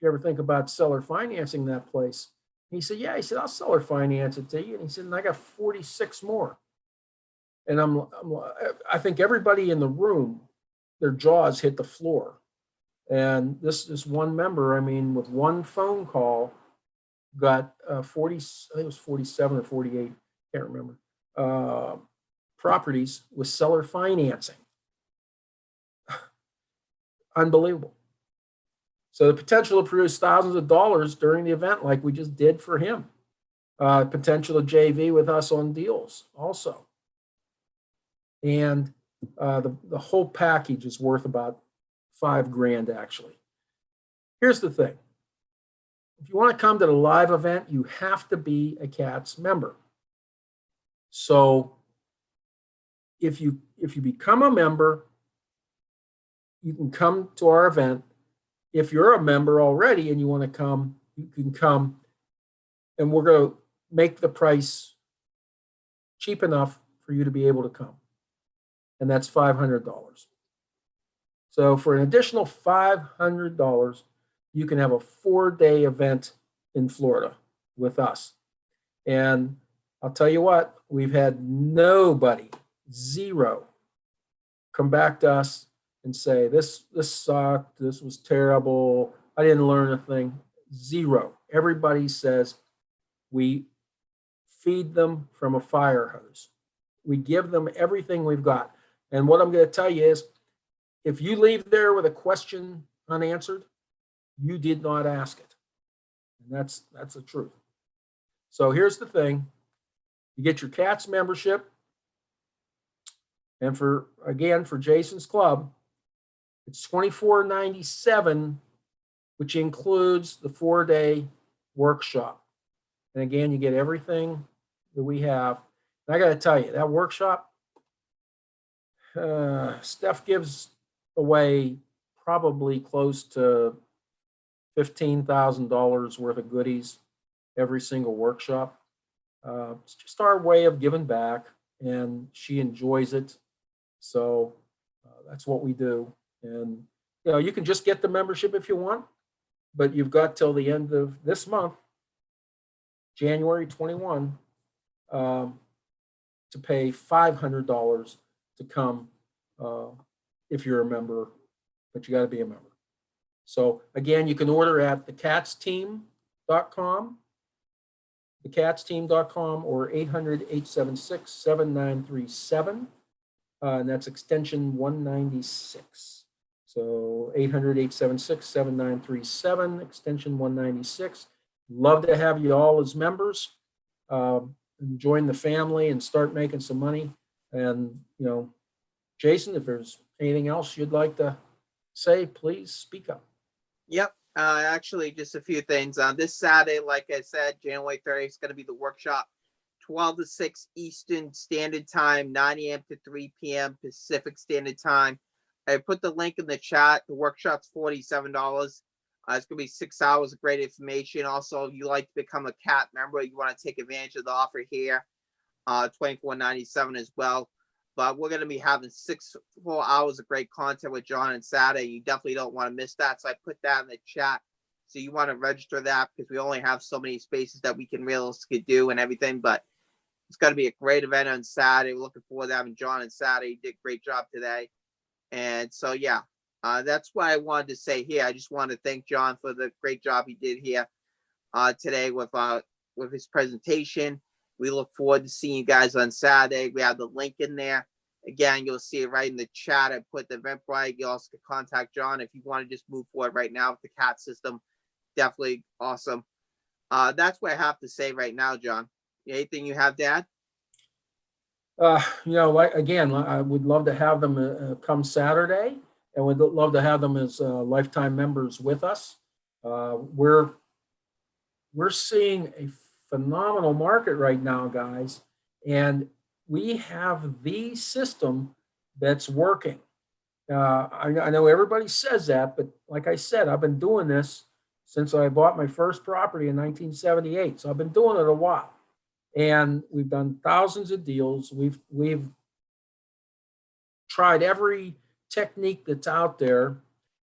ever think about seller financing that place?" And he said, "Yeah." He said, "I'll seller finance it to you." And he said, "And I got 46 more." And I think everybody in the room, their jaws hit the floor. And this one member, I mean, with one phone call, got 40, I think it was 47 or 48, can't remember, properties with seller financing. Unbelievable. So the potential to produce thousands of dollars during the event, like we just did for him. Potential to JV with us on deals also. And the whole package is worth about $5,000 actually. Here's the thing. If you want to come to the live event, you have to be a CATS member. So if you become a member, you can come to our event if you're a member already and you want to come, you can come, and we're going to make the price cheap enough for you to be able to come. And that's $500. So for an additional $500, you can have a 4-day event in Florida with us. And I'll tell you what, we've had nobody, zero, come back to us and say, this sucked, this was terrible, I didn't learn a thing. Zero. Everybody says we feed them from a fire hose. We give them everything we've got. And what I'm going to tell you is, if you leave there with a question unanswered, you did not ask it. And that's the truth. So here's the thing. You get your CATS membership. And for Jason's club, it's $24.97, which includes the 4-day workshop. And again, you get everything that we have. And I got to tell you, that workshop, Steph gives away probably close to $15,000 worth of goodies every single workshop. It's just our way of giving back, and she enjoys it. So that's what we do. And you can just get the membership if you want, but you've got till the end of this month, January 21, to pay $500 to come if you're a member, but you got to be a member. So again, you can order at thecatsteam.com, thecatsteam.com, or 800-876-7937, and that's extension 196. So 800-876-7937, extension 196. Love to have you all as members. Join the family and start making some money. And, Jason, if there's anything else you'd like to say, please speak up. Yep. Actually, just a few things. This Saturday, like I said, January 30th is going to be the workshop, 12 to 6 Eastern Standard Time, 9 a.m. to 3 p.m. Pacific Standard Time. I put the link in the chat. The workshop's $47. It's going to be 6 hours of great information. Also, if you like to become a CAT member, you want to take advantage of the offer here, $24.97 as well. But we're going to be having 6 full hours of great content with Jon on Saturday. You definitely don't want to miss that. So I put that in the chat. So you want to register that, because we only have so many spaces that we can realistically do and everything. But it's going to be a great event on Saturday. We're looking forward to having Jon on Saturday. He did a great job today. And so, yeah, that's what I wanted to say here. I just wanted to thank Jon for the great job he did here today with his presentation. We look forward to seeing you guys on Saturday. We have the link in there. Again, you'll see it right in the chat. I put the Eventbrite. You also can contact Jon if you want to just move forward right now with the CAT system. Definitely awesome. That's what I have to say right now, Jon. Anything you have to add? I would love to have them come Saturday, and we'd love to have them as lifetime members with us. We're seeing a phenomenal market right now, guys, and we have the system that's working. I know everybody says that, but like I said, I've been doing this since I bought my first property in 1978. So I've been doing it a while, and we've done thousands of deals. We've tried every technique that's out there,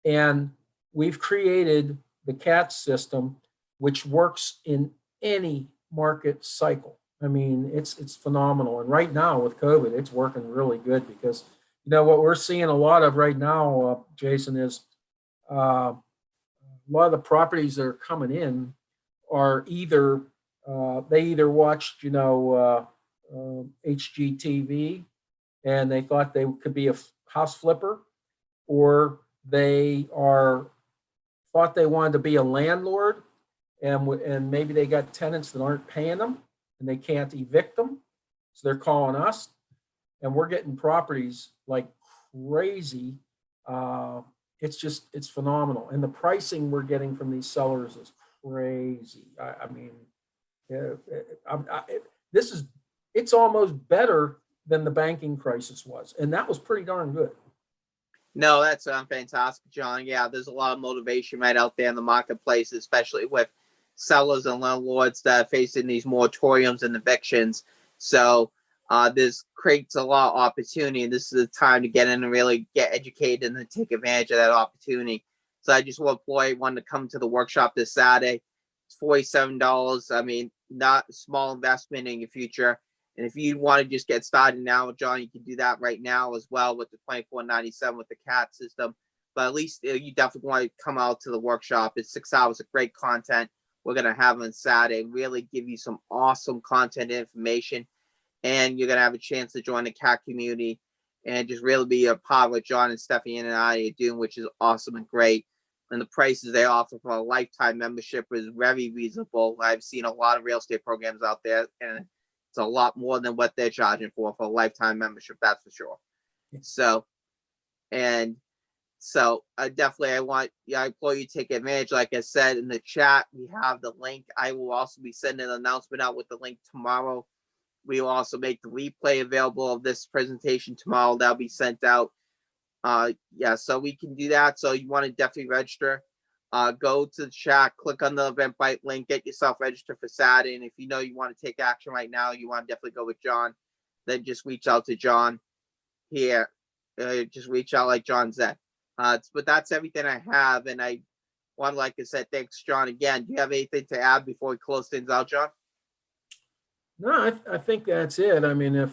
and we've created the CAT system, which works in any market cycle. I mean, it's phenomenal. And right now with COVID, it's working really good, because what we're seeing a lot of right now, Jason, is a lot of the properties that are coming in are either they either watched HGTV and they thought they could be a house flipper, or they thought they wanted to be a landlord, and maybe they got tenants that aren't paying them and they can't evict them, so they're calling us, and we're getting properties like crazy. It's phenomenal, and the pricing we're getting from these sellers is crazy. It's almost better than the banking crisis was, and that was pretty darn good. No, that's fantastic, John. Yeah, there's a lot of motivation right out there in the marketplace, especially with sellers and landlords that are facing these moratoriums and evictions. So this creates a lot of opportunity, and this is the time to get in and really get educated and take advantage of that opportunity. So I just want everyone to come to the workshop this Saturday. It's $47. I mean, not a small investment in your future. And if you want to just get started now, John, you can do that right now as well with the $24.97 with the CAT system. But at least you definitely want to come out to the workshop. It's 6 hours of great content we're going to have on Saturday. Really give you some awesome content information. And you're going to have a chance to join the CAT community and just really be a part of what John and Stephanie and I are doing, which is awesome and great. And the prices they offer for a lifetime membership is very reasonable. I've seen a lot of real estate programs out there, and it's a lot more than what they're charging for a lifetime membership, that's for sure. So, and so definitely I implore you to take advantage. Like I said in the chat, we have the link. I will also be sending an announcement out with the link tomorrow. We will also make the replay available of this presentation tomorrow. That'll be sent out. Yeah, so we can do that. So you want to definitely register. Go to the chat, click on the Eventbrite link, get yourself registered for Saturday. And if you know you want to take action right now, you want to definitely go with John, then just reach out to John here. Just reach out like John said. But that's everything I have. And I want, like I said, thanks, John, again. Do you have anything to add before we close things out, John? No, I think that's it. I mean, if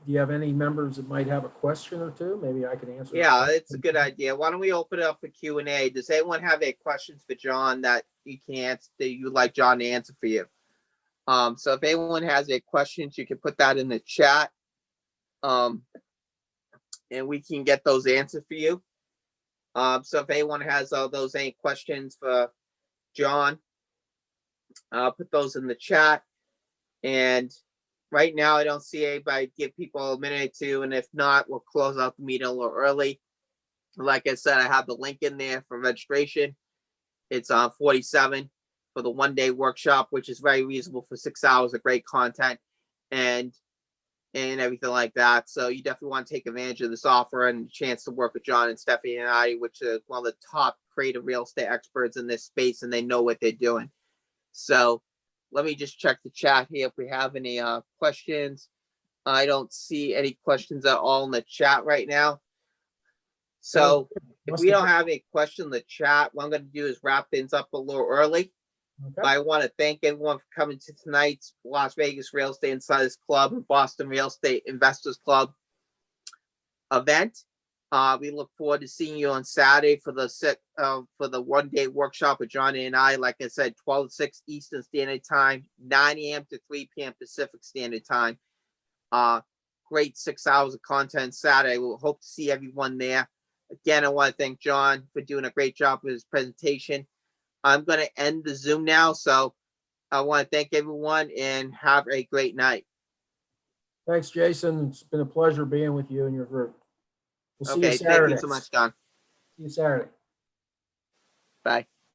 you have any members that might have a question or two, maybe I can answer. Yeah, it's a good idea. Why don't we open it up for Q&A? Does anyone have any questions for John that you can answer, that you'd like John to answer for you? So if anyone has any questions, you can put that in the chat, and we can get those answered for you. So if anyone has those any questions for John, put those in the chat. And right now, I don't see anybody. Give people a minute or two, and if not, we'll close out the meeting a little early. Like I said, I have the link in there for registration. It's on $47 for the one-day workshop, which is very reasonable for 6 hours of great content and everything like that. So you definitely want to take advantage of this offer and the chance to work with John and Stephanie and I, which is one of the top creative real estate experts in this space, and they know what they're doing. So let me just check the chat here if we have any questions. I don't see any questions at all in the chat right now. So if we don't have any questions in the chat, what I'm going to do is wrap things up a little early. Okay. I want to thank everyone for coming to tonight's Las Vegas Real Estate Insiders Club and Boston Real Estate Investors Club event. We look forward to seeing you on Saturday for the one-day workshop with Johnny and I. Like I said, 12 to 6 Eastern Standard Time, 9 a.m. to 3 p.m. Pacific Standard Time. Great 6 hours of content Saturday. We'll hope to see everyone there. Again, I want to thank John for doing a great job with his presentation. I'm going to end the Zoom now, so I want to thank everyone and have a great night. Thanks, Jason. It's been a pleasure being with you and your group. We'll see you Saturday. Thank you so much, John. See you Saturday. Bye.